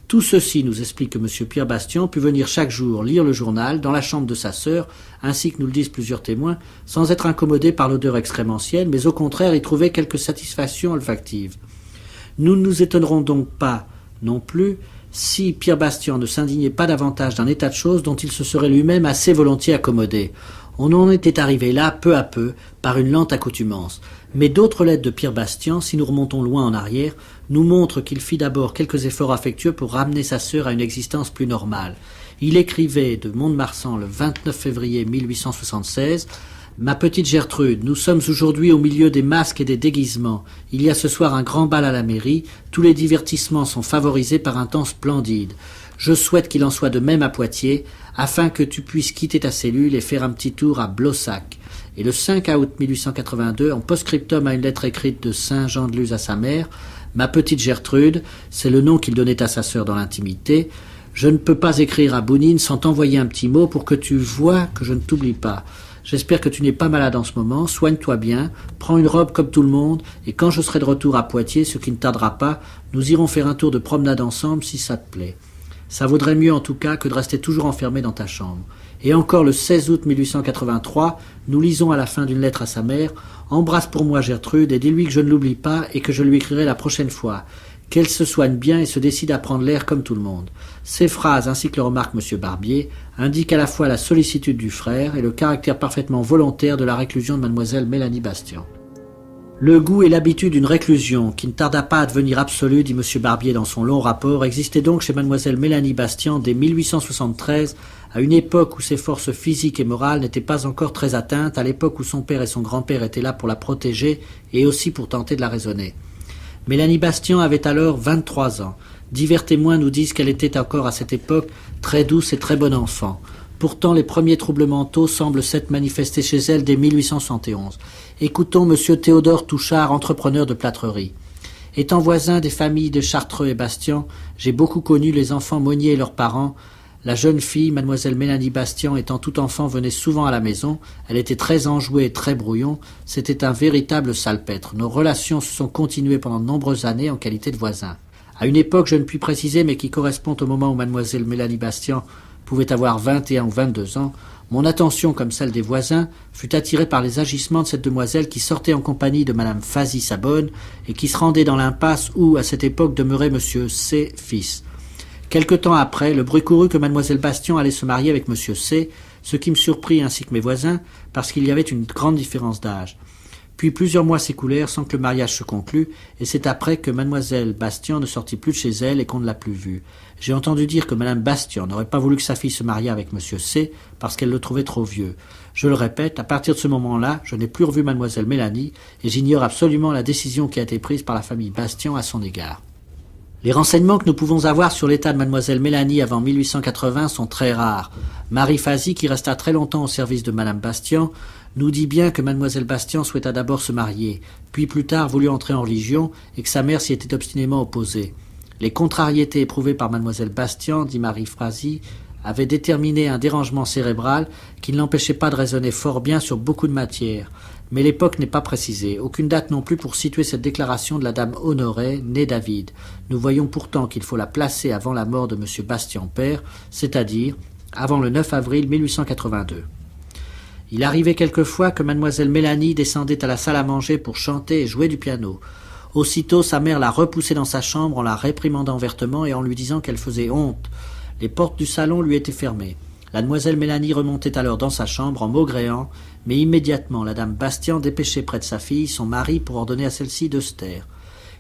Tout ceci nous explique que M. Pierre Bastian put venir chaque jour lire le journal dans la chambre de sa sœur, ainsi que nous le disent plusieurs témoins, sans être incommodé par l'odeur extrême ancienne, mais au contraire y trouver quelque satisfaction olfactive. Nous ne nous étonnerons donc pas, non plus, si Pierre Bastian ne s'indignait pas davantage d'un état de choses dont il se serait lui-même assez volontiers accommodé. On en était arrivé là, peu à peu, par une lente accoutumance. Mais d'autres lettres de Pierre Bastian, si nous remontons loin en arrière, nous montrent qu'il fit d'abord quelques efforts affectueux pour ramener sa sœur à une existence plus normale. Il écrivait de Mont-de-Marsan le 29 février 1876 « Ma petite Gertrude, nous sommes aujourd'hui au milieu des masques et des déguisements. Il y a ce soir un grand bal à la mairie. Tous les divertissements sont favorisés par un temps splendide. Je souhaite qu'il en soit de même à Poitiers, afin que tu puisses quitter ta cellule et faire un petit tour à Blossac. » Et le 5 août 1882, en post-scriptum à une lettre écrite de Saint Jean de Luz à sa mère, « Ma petite Gertrude », c'est le nom qu'il donnait à sa sœur dans l'intimité, « Je ne peux pas écrire à Bounine sans t'envoyer un petit mot pour que tu vois que je ne t'oublie pas. J'espère que tu n'es pas malade en ce moment, soigne-toi bien, prends une robe comme tout le monde, et quand je serai de retour à Poitiers, ce qui ne tardera pas, nous irons faire un tour de promenade ensemble si ça te plaît. Ça vaudrait mieux en tout cas que de rester toujours enfermé dans ta chambre. » Et encore le 16 août 1883, nous lisons à la fin d'une lettre à sa mère « Embrasse pour moi Gertrude et dis-lui que je ne l'oublie pas et que je lui écrirai la prochaine fois. Qu'elle se soigne bien et se décide à prendre l'air comme tout le monde. » Ces phrases, ainsi que le remarque M. Barbier, indiquent à la fois la sollicitude du frère et le caractère parfaitement volontaire de la réclusion de Mlle Mélanie Bastian. Le goût et l'habitude d'une réclusion, qui ne tarda pas à devenir absolue, dit M. Barbier dans son long rapport, existait donc chez Mlle Mélanie Bastian dès 1873, à une époque où ses forces physiques et morales n'étaient pas encore très atteintes, à l'époque où son père et son grand-père étaient là pour la protéger et aussi pour tenter de la raisonner. Mélanie Bastian avait alors 23 ans. Divers témoins nous disent qu'elle était encore à cette époque très douce et très bonne enfant. Pourtant, les premiers troubles mentaux semblent s'être manifestés chez elle dès 1871. Écoutons M. Théodore Touchard, entrepreneur de plâtrerie. Étant voisin des familles de Chartreux et Bastian, j'ai beaucoup connu les enfants Monnier et leurs parents. La jeune fille, Mlle Mélanie Bastian, étant tout enfant, venait souvent à la maison. Elle était très enjouée et très brouillon. C'était un véritable salpêtre. Nos relations se sont continuées pendant de nombreuses années en qualité de voisins. À une époque, je ne puis préciser, mais qui correspond au moment où Mlle Mélanie Bastian pouvait avoir 21 ou 22 ans, mon attention, comme celle des voisins, fut attirée par les agissements de cette demoiselle qui sortait en compagnie de Madame Fazy Sabonne et qui se rendait dans l'impasse où, à cette époque, demeurait Monsieur C. fils. Quelque temps après, le bruit courut que Mlle Bastian allait se marier avec Monsieur C., ce qui me surprit ainsi que mes voisins, parce qu'il y avait une grande différence d'âge. Puis plusieurs mois s'écoulèrent sans que le mariage se conclût, et c'est après que Mlle Bastian ne sortit plus de chez elle et qu'on ne l'a plus vue. J'ai entendu dire que Mme Bastian n'aurait pas voulu que sa fille se mariât avec Monsieur C. parce qu'elle le trouvait trop vieux. Je le répète, à partir de ce moment-là, je n'ai plus revu Mlle Mélanie, et j'ignore absolument la décision qui a été prise par la famille Bastian à son égard. Les renseignements que nous pouvons avoir sur l'état de Mlle Mélanie avant 1880 sont très rares. Marie Fazy, qui resta très longtemps au service de Mme Bastian, nous dit bien que mademoiselle Bastian souhaita d'abord se marier, puis plus tard voulut entrer en religion et que sa mère s'y était obstinément opposée. Les contrariétés éprouvées par mademoiselle Bastian, dit Marie Frazee, avaient déterminé un dérangement cérébral qui ne l'empêchait pas de raisonner fort bien sur beaucoup de matières. Mais l'époque n'est pas précisée, aucune date non plus pour situer cette déclaration de la dame Honoré, née David. Nous voyons pourtant qu'il faut la placer avant la mort de M. Bastian père, c'est-à-dire avant le 9 avril 1882. Il arrivait quelquefois que mademoiselle Mélanie descendait à la salle à manger pour chanter et jouer du piano. Aussitôt, sa mère la repoussait dans sa chambre en la réprimandant vertement et en lui disant qu'elle faisait honte. Les portes du salon lui étaient fermées. La demoiselle Mélanie remontait alors dans sa chambre en maugréant, mais immédiatement la dame Bastian dépêchait près de sa fille son mari pour ordonner à celle-ci de se taire.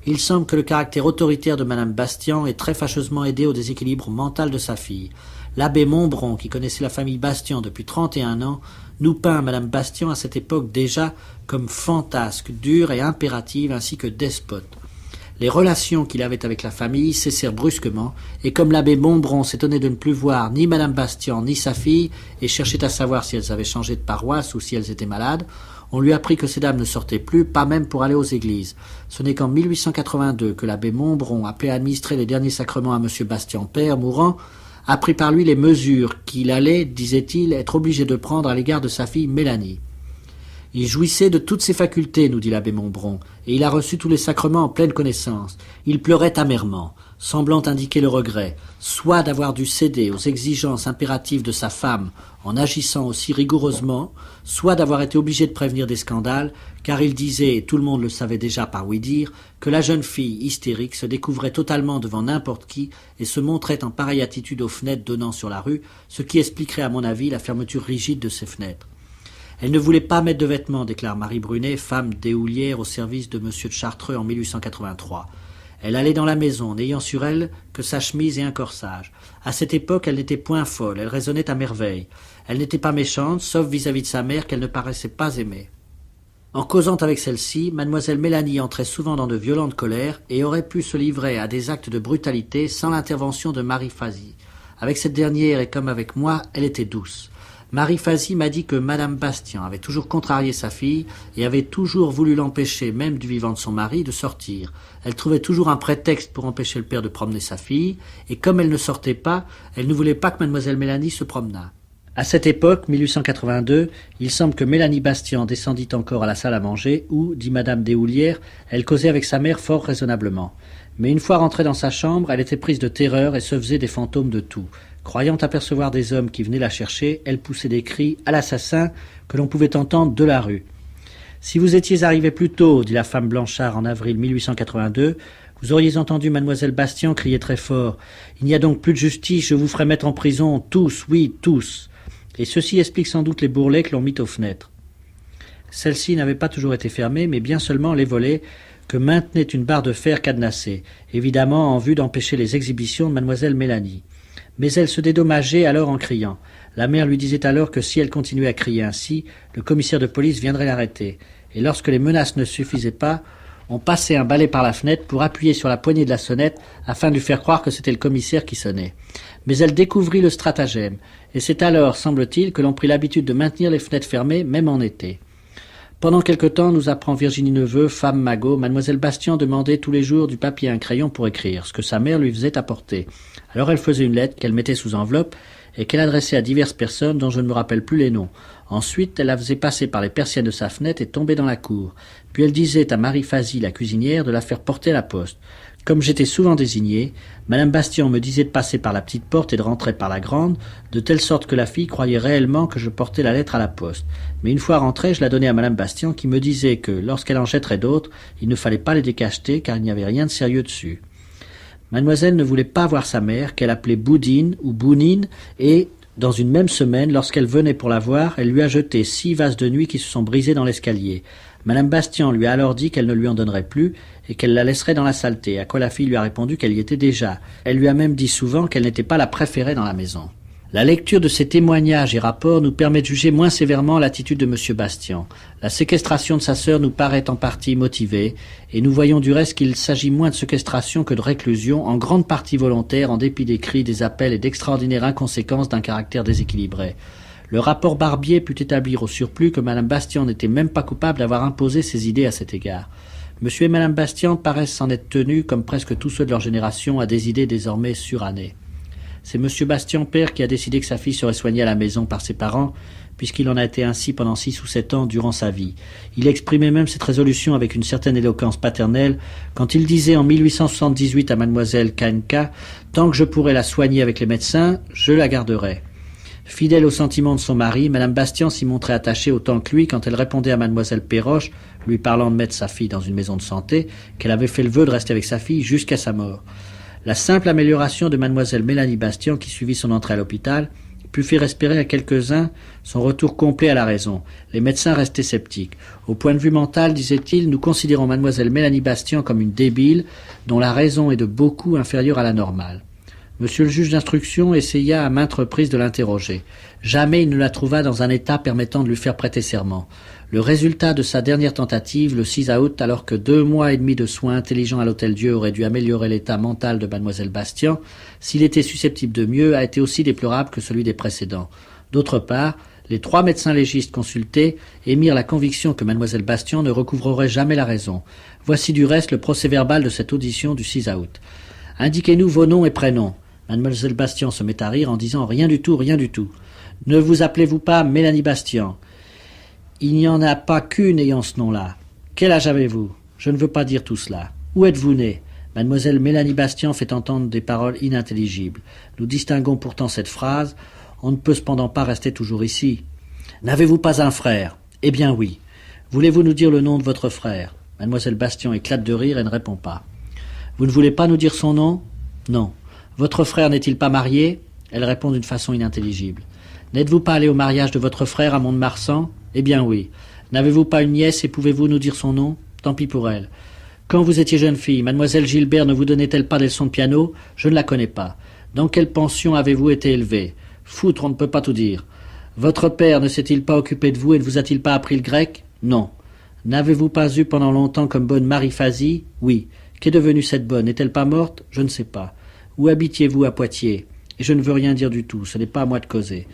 Il semble que le caractère autoritaire de madame Bastian ait très fâcheusement aidé au déséquilibre mental de sa fille. L'abbé Montbron, qui connaissait la famille Bastian depuis 31 ans, nous peint madame Bastian à cette époque déjà comme fantasque, dure et impérative, ainsi que despote. Les relations qu'il avait avec la famille cessèrent brusquement, et comme l'abbé Montbron s'étonnait de ne plus voir ni madame Bastian ni sa fille, et cherchait à savoir si elles avaient changé de paroisse ou si elles étaient malades, on lui apprit que ces dames ne sortaient plus, pas même pour aller aux églises. Ce n'est qu'en 1882 que l'abbé Montbron, appelé à administrer les derniers sacrements à M. Bastian père, mourant, apprit par lui les mesures qu'il allait, disait-il, être obligé de prendre à l'égard de sa fille Mélanie. Il jouissait de toutes ses facultés, nous dit l'abbé Montbron, et il a reçu tous les sacrements en pleine connaissance. Il pleurait amèrement, semblant indiquer le regret, soit d'avoir dû céder aux exigences impératives de sa femme en agissant aussi rigoureusement, soit d'avoir été obligé de prévenir des scandales, car il disait, et tout le monde le savait déjà par ouï-dire, que la jeune fille hystérique se découvrait totalement devant n'importe qui et se montrait en pareille attitude aux fenêtres donnant sur la rue, ce qui expliquerait à mon avis la fermeture rigide de ces fenêtres. Elle ne voulait pas mettre de vêtements, déclare Marie Brunet, femme déhoulière au service de M. de Chartreux en 1883. Elle allait dans la maison, n'ayant sur elle que sa chemise et un corsage. À cette époque, elle n'était point folle, elle raisonnait à merveille. Elle n'était pas méchante, sauf vis-à-vis de sa mère qu'elle ne paraissait pas aimer. En causant avec celle-ci, mademoiselle Mélanie entrait souvent dans de violentes colères et aurait pu se livrer à des actes de brutalité sans l'intervention de Marie Frazee. Avec cette dernière et comme avec moi, elle était douce. Marie Frazee m'a dit que madame Bastian avait toujours contrarié sa fille et avait toujours voulu l'empêcher, même du vivant de son mari, de sortir. Elle trouvait toujours un prétexte pour empêcher le père de promener sa fille, et comme elle ne sortait pas, elle ne voulait pas que mademoiselle Mélanie se promenât. À cette époque, 1882, il semble que Mélanie Bastian descendit encore à la salle à manger où, dit madame Deshoulières, elle causait avec sa mère fort raisonnablement. Mais une fois rentrée dans sa chambre, elle était prise de terreur et se faisait des fantômes de tout. Croyant apercevoir des hommes qui venaient la chercher, elle poussait des cris à l'assassin que l'on pouvait entendre de la rue. « Si vous étiez arrivé plus tôt, dit la femme Blanchard en avril 1882, vous auriez entendu mademoiselle Bastian crier très fort « Il n'y a donc plus de justice, je vous ferai mettre en prison, tous, oui, tous !» Et ceci explique sans doute les bourrelets que l'on mit aux fenêtres. Celles-ci n'avaient pas toujours été fermées, mais bien seulement les volets que maintenait une barre de fer cadenassée, évidemment en vue d'empêcher les exhibitions de mademoiselle Mélanie. Mais elle se dédommageait alors en criant. La mère lui disait alors que si elle continuait à crier ainsi, le commissaire de police viendrait l'arrêter. Et lorsque les menaces ne suffisaient pas, on passait un balai par la fenêtre pour appuyer sur la poignée de la sonnette afin de lui faire croire que c'était le commissaire qui sonnait. Mais elle découvrit le stratagème, et c'est alors, semble-t-il, que l'on prit l'habitude de maintenir les fenêtres fermées, même en été. Pendant quelque temps, nous apprend Virginie Neveu, femme magot, mademoiselle Bastian demandait tous les jours du papier et un crayon pour écrire, ce que sa mère lui faisait apporter. Alors elle faisait une lettre qu'elle mettait sous enveloppe et qu'elle adressait à diverses personnes dont je ne me rappelle plus les noms. Ensuite, elle la faisait passer par les persiennes de sa fenêtre et tomber dans la cour. Puis elle disait à Marie Frazee, la cuisinière, de la faire porter à la poste. Comme j'étais souvent désigné, madame Bastian me disait de passer par la petite porte et de rentrer par la grande, de telle sorte que la fille croyait réellement que je portais la lettre à la poste. Mais une fois rentrée, je la donnais à madame Bastian qui me disait que, lorsqu'elle en jetterait d'autres, il ne fallait pas les décacheter car il n'y avait rien de sérieux dessus. Mademoiselle ne voulait pas voir sa mère, qu'elle appelait Boudine ou Bounine, et, dans une même semaine, lorsqu'elle venait pour la voir, elle lui a jeté 6 vases de nuit qui se sont brisés dans l'escalier. Madame Bastian lui a alors dit qu'elle ne lui en donnerait plus et qu'elle la laisserait dans la saleté, à quoi la fille lui a répondu qu'elle y était déjà. Elle lui a même dit souvent qu'elle n'était pas la préférée dans la maison. La lecture de ces témoignages et rapports nous permet de juger moins sévèrement l'attitude de M. Bastian. La séquestration de sa sœur nous paraît en partie motivée, et nous voyons du reste qu'il s'agit moins de séquestration que de réclusion, en grande partie volontaire, en dépit des cris, des appels et d'extraordinaires inconséquences d'un caractère déséquilibré. Le rapport Barbier put établir au surplus que Madame Bastian n'était même pas coupable d'avoir imposé ses idées à cet égard. Monsieur et Madame Bastian paraissent s'en être tenus, comme presque tous ceux de leur génération, à des idées désormais surannées. C'est Monsieur Bastian père qui a décidé que sa fille serait soignée à la maison par ses parents, puisqu'il en a été ainsi pendant 6 ou 7 ans durant sa vie. Il exprimait même cette résolution avec une certaine éloquence paternelle quand il disait en 1878 à Mademoiselle Kainka « Tant que je pourrai la soigner avec les médecins, je la garderai ». Fidèle aux sentiments de son mari, Madame Bastian s'y montrait attachée autant que lui quand elle répondait à Mademoiselle Péroche, lui parlant de mettre sa fille dans une maison de santé, qu'elle avait fait le vœu de rester avec sa fille jusqu'à sa mort. La simple amélioration de Mademoiselle Mélanie Bastian, qui suivit son entrée à l'hôpital, put faire espérer à quelques-uns son retour complet à la raison. Les médecins restaient sceptiques. Au point de vue mental, disait-il, nous considérons Mademoiselle Mélanie Bastian comme une débile, dont la raison est de beaucoup inférieure à la normale. Monsieur le juge d'instruction essaya à maintes reprises de l'interroger. Jamais il ne la trouva dans un état permettant de lui faire prêter serment. Le résultat de sa dernière tentative, le 6 août, alors que 2 mois et demi de soins intelligents à l'Hôtel-Dieu auraient dû améliorer l'état mental de Mademoiselle Bastian, s'il était susceptible de mieux, a été aussi déplorable que celui des précédents. D'autre part, les 3 médecins légistes consultés émirent la conviction que Mademoiselle Bastian ne recouvrerait jamais la raison. Voici du reste le procès-verbal de cette audition du 6 août. « Indiquez-nous vos noms et prénoms. » Mademoiselle Bastian se met à rire en disant « Rien du tout, rien du tout. » « Ne vous appelez-vous pas Mélanie Bastian ?»« Il n'y en a pas qu'une ayant ce nom-là. Quel âge avez-vous ? Je ne veux pas dire tout cela. Où êtes-vous née ? » Mademoiselle Mélanie Bastian fait entendre des paroles inintelligibles. Nous distinguons pourtant cette phrase. On ne peut cependant pas rester toujours ici. « N'avez-vous pas un frère ? » Eh bien oui. Voulez-vous nous dire le nom de votre frère ? Mademoiselle Bastian éclate de rire et ne répond pas. « Vous ne voulez pas nous dire son nom ? Non. Votre frère n'est-il pas marié ? Elle répond d'une façon inintelligible. N'êtes-vous pas allé au mariage de votre frère à Mont-de-Marsan ? Eh bien oui. N'avez-vous pas une nièce et pouvez-vous nous dire son nom ? Tant pis pour elle. Quand vous étiez jeune fille, Mademoiselle Gilbert ne vous donnait-elle pas des leçons de piano ? Je ne la connais pas. Dans quelle pension avez-vous été élevée ? Foutre, on ne peut pas tout dire. Votre père ne s'est-il pas occupé de vous et ne vous a-t-il pas appris le grec ? Non. N'avez-vous pas eu pendant longtemps comme bonne Marie Fazy ? Oui. Qu'est devenue cette bonne ? Est-elle pas morte ? Je ne sais pas. Où habitiez-vous à Poitiers ? Et je ne veux rien dire du tout, ce n'est pas à moi de causer.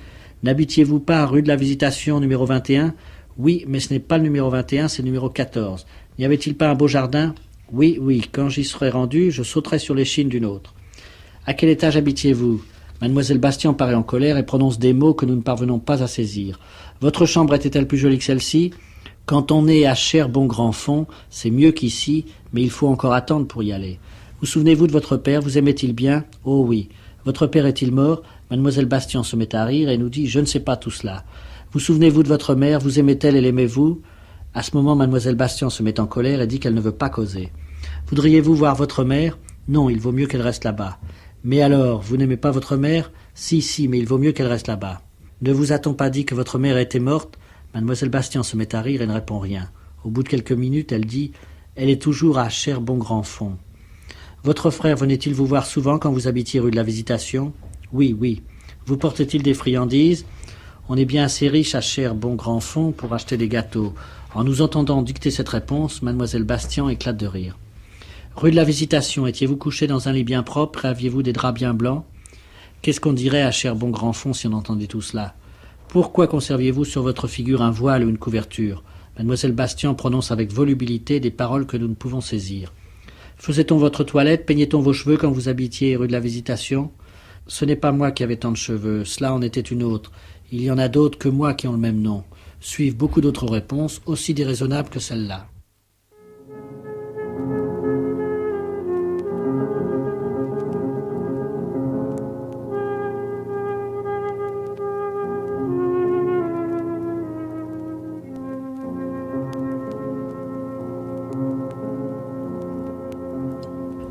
N'habitiez-vous pas rue de la Visitation numéro 21 ? Oui, mais ce n'est pas le numéro 21, c'est le numéro 14. N'y avait-il pas un beau jardin ? Oui, oui, quand j'y serais rendu, je sauterais sur l'échine d'une autre. À quel étage habitiez-vous ? Mademoiselle Bastian paraît en colère et prononce des mots que nous ne parvenons pas à saisir. Votre chambre était-elle plus jolie que celle-ci ? Quand on est à Cher-Bon-Grand-Fond, c'est mieux qu'ici, mais il faut encore attendre pour y aller. Vous souvenez-vous de votre père ? Vous aimait-il bien ? Oh oui. Votre père est-il mort ? Mademoiselle Bastian se met à rire et nous dit « Je ne sais pas tout cela. Vous souvenez-vous de votre mère ? Vous aimait-elle et l'aimez-vous » À ce moment, Mademoiselle Bastian se met en colère et dit qu'elle ne veut pas causer. « Voudriez-vous voir votre mère ? Non, il vaut mieux qu'elle reste là-bas. Mais alors, vous n'aimez pas votre mère ? Si, mais il vaut mieux qu'elle reste là-bas. Ne vous a-t-on pas dit que votre mère était morte ? Mademoiselle Bastian se met à rire et ne répond rien. Au bout de quelques minutes, elle dit « Elle est toujours à Cher-Bon-Grand-Fond. » Votre frère venait-il vous voir souvent quand vous habitiez rue de la Visitation ? Oui, oui. Vous portait-il des friandises ? On est bien assez riche à Cher-Bon-Grand-Fond pour acheter des gâteaux. En nous entendant dicter cette réponse, Mademoiselle Bastian éclate de rire. Rue de la Visitation, étiez-vous couché dans un lit bien propre et aviez-vous des draps bien blancs ? Qu'est-ce qu'on dirait à Cher-Bon-Grand-Fond si on entendait tout cela ? Pourquoi conserviez-vous sur votre figure un voile ou une couverture ? Mademoiselle Bastian prononce avec volubilité des paroles que nous ne pouvons saisir. Faisait-on votre toilette ? Peignait-on vos cheveux quand vous habitiez rue de la Visitation ? Ce n'est pas moi qui avais tant de cheveux, cela en était une autre. Il y en a d'autres que moi qui ont le même nom. Suivent beaucoup d'autres réponses, aussi déraisonnables que celle-là.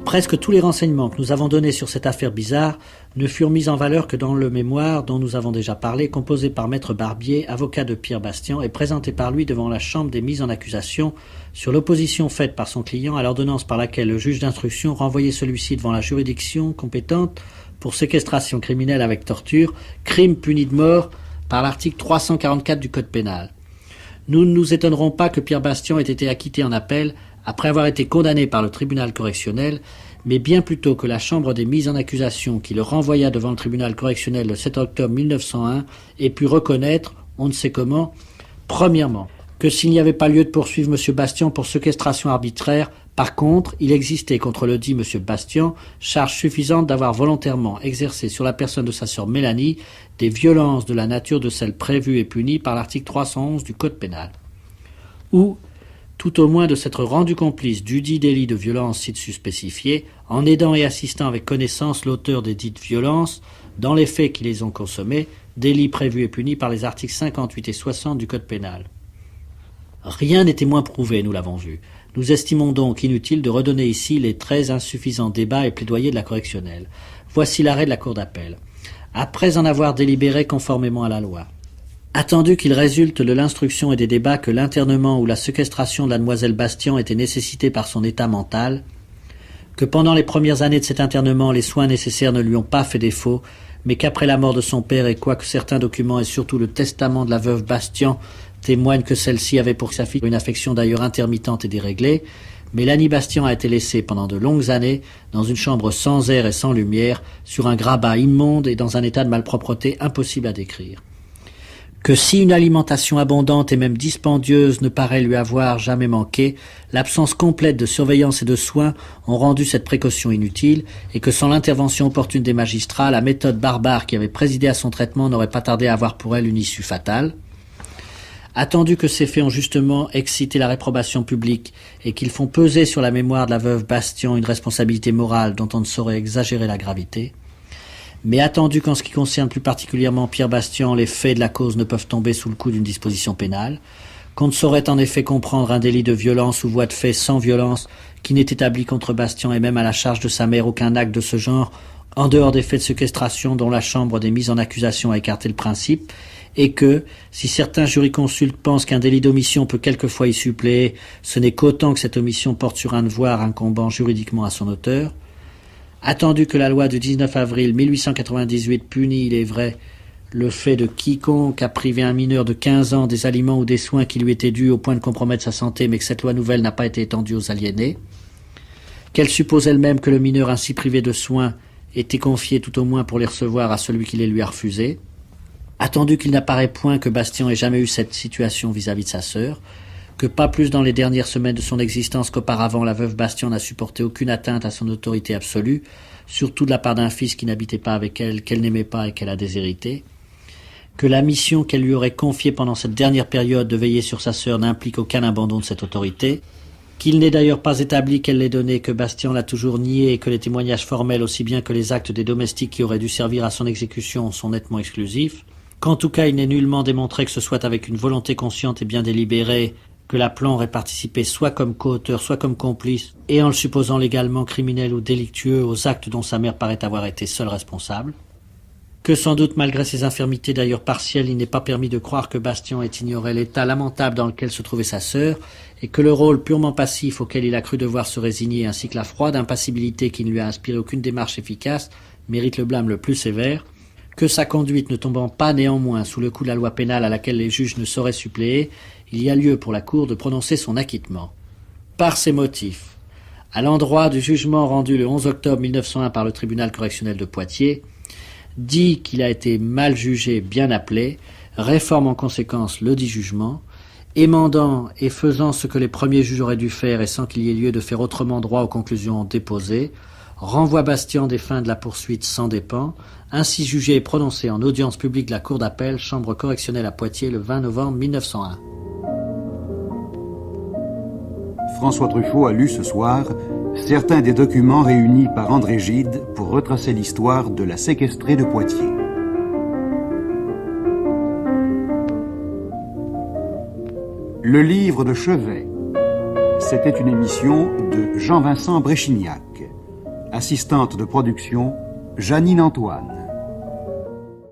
Presque tous les renseignements que nous avons donnés sur cette affaire bizarre ne furent mis en valeur que dans le mémoire dont nous avons déjà parlé, composé par Maître Barbier, avocat de Pierre Bastian, et présenté par lui devant la chambre des mises en accusation sur l'opposition faite par son client à l'ordonnance par laquelle le juge d'instruction renvoyait celui-ci devant la juridiction compétente pour séquestration criminelle avec torture, crime puni de mort par l'article 344 du Code pénal. Nous ne nous étonnerons pas que Pierre Bastian ait été acquitté en appel après avoir été condamné par le tribunal correctionnel, mais bien plutôt que la Chambre des mises en accusation qui le renvoya devant le tribunal correctionnel le 7 octobre 1901 ait pu reconnaître, on ne sait comment, premièrement, que s'il n'y avait pas lieu de poursuivre M. Bastian pour séquestration arbitraire, par contre, il existait contre le dit M. Bastian charge suffisante d'avoir volontairement exercé sur la personne de sa sœur Mélanie des violences de la nature de celles prévues et punies par l'article 311 du Code pénal. Ou, tout au moins de s'être rendu complice du dit délit de violence ci-dessus spécifié, en aidant et assistant avec connaissance l'auteur des dites violences dans les faits qui les ont consommés, délits prévus et punis par les articles 58 et 60 du Code pénal. Rien n'était moins prouvé, nous l'avons vu. Nous estimons donc inutile de redonner ici les très insuffisants débats et plaidoyers de la correctionnelle. Voici l'arrêt de la Cour d'appel. Après en avoir délibéré conformément à la loi, attendu qu'il résulte de l'instruction et des débats que l'internement ou la séquestration de la demoiselle Bastian était nécessité par son état mental, que pendant les premières années de cet internement, les soins nécessaires ne lui ont pas fait défaut, mais qu'après la mort de son père et quoique certains documents et surtout le testament de la veuve Bastian témoignent que celle-ci avait pour sa fille une affection d'ailleurs intermittente et déréglée, Mélanie Bastian a été laissée pendant de longues années dans une chambre sans air et sans lumière, sur un grabat immonde et dans un état de malpropreté impossible à décrire. Que si une alimentation abondante et même dispendieuse ne paraît lui avoir jamais manqué, l'absence complète de surveillance et de soins ont rendu cette précaution inutile, et que sans l'intervention opportune des magistrats, la méthode barbare qui avait présidé à son traitement n'aurait pas tardé à avoir pour elle une issue fatale. Attendu que ces faits ont justement excité la réprobation publique et qu'ils font peser sur la mémoire de la veuve Bastian une responsabilité morale dont on ne saurait exagérer la gravité, mais attendu qu'en ce qui concerne plus particulièrement Pierre Bastian, les faits de la cause ne peuvent tomber sous le coup d'une disposition pénale, qu'on ne saurait en effet comprendre un délit de violence ou voie de fait sans violence qui n'ait établi contre Bastian et même à la charge de sa mère aucun acte de ce genre, en dehors des faits de séquestration dont la Chambre des mises en accusation a écarté le principe, et que, si certains jurisconsultes pensent qu'un délit d'omission peut quelquefois y suppléer, ce n'est qu'autant que cette omission porte sur un devoir incombant juridiquement à son auteur. Attendu que la loi du 19 avril 1898 punit, il est vrai, le fait de quiconque a privé un mineur de 15 ans des aliments ou des soins qui lui étaient dus au point de compromettre sa santé, mais que cette loi nouvelle n'a pas été étendue aux aliénés, qu'elle suppose elle-même que le mineur ainsi privé de soins était confié tout au moins pour les recevoir à celui qui les lui a refusés, attendu qu'il n'apparaît point que Bastian ait jamais eu cette situation vis-à-vis de sa sœur, que pas plus dans les dernières semaines de son existence qu'auparavant la veuve Bastian n'a supporté aucune atteinte à son autorité absolue, surtout de la part d'un fils qui n'habitait pas avec elle, qu'elle n'aimait pas et qu'elle a déshérité, que la mission qu'elle lui aurait confiée pendant cette dernière période de veiller sur sa sœur n'implique aucun abandon de cette autorité, qu'il n'est d'ailleurs pas établi qu'elle l'ait donnée, que Bastian l'a toujours nié et que les témoignages formels aussi bien que les actes des domestiques qui auraient dû servir à son exécution sont nettement exclusifs, qu'en tout cas il n'est nullement démontré que ce soit avec une volonté consciente et bien délibérée que Laplan aurait participé soit comme coauteur, soit comme complice, et en le supposant légalement criminel ou délictueux aux actes dont sa mère paraît avoir été seule responsable, que sans doute malgré ses infirmités d'ailleurs partielles, il n'est pas permis de croire que Bastian ait ignoré l'état lamentable dans lequel se trouvait sa sœur, et que le rôle purement passif auquel il a cru devoir se résigner, ainsi que la froide impassibilité qui ne lui a inspiré aucune démarche efficace, mérite le blâme le plus sévère, que sa conduite ne tombant pas néanmoins sous le coup de la loi pénale à laquelle les juges ne sauraient suppléer, il y a lieu pour la Cour de prononcer son acquittement. Par ces motifs, à l'endroit du jugement rendu le 11 octobre 1901 par le tribunal correctionnel de Poitiers, dit qu'il a été mal jugé, bien appelé, réforme en conséquence le dit jugement, émendant et faisant ce que les premiers juges auraient dû faire et sans qu'il y ait lieu de faire autrement droit aux conclusions déposées, renvoie Bastian des fins de la poursuite sans dépens, ainsi jugé et prononcé en audience publique de la Cour d'appel, chambre correctionnelle à Poitiers, le 20 novembre 1901. François Truffaut a lu ce soir certains des documents réunis par André Gide pour retracer l'histoire de la séquestrée de Poitiers. Le livre de chevet. C'était une émission de Jean-Vincent Bréchignac. Assistante de production, Janine Antoine.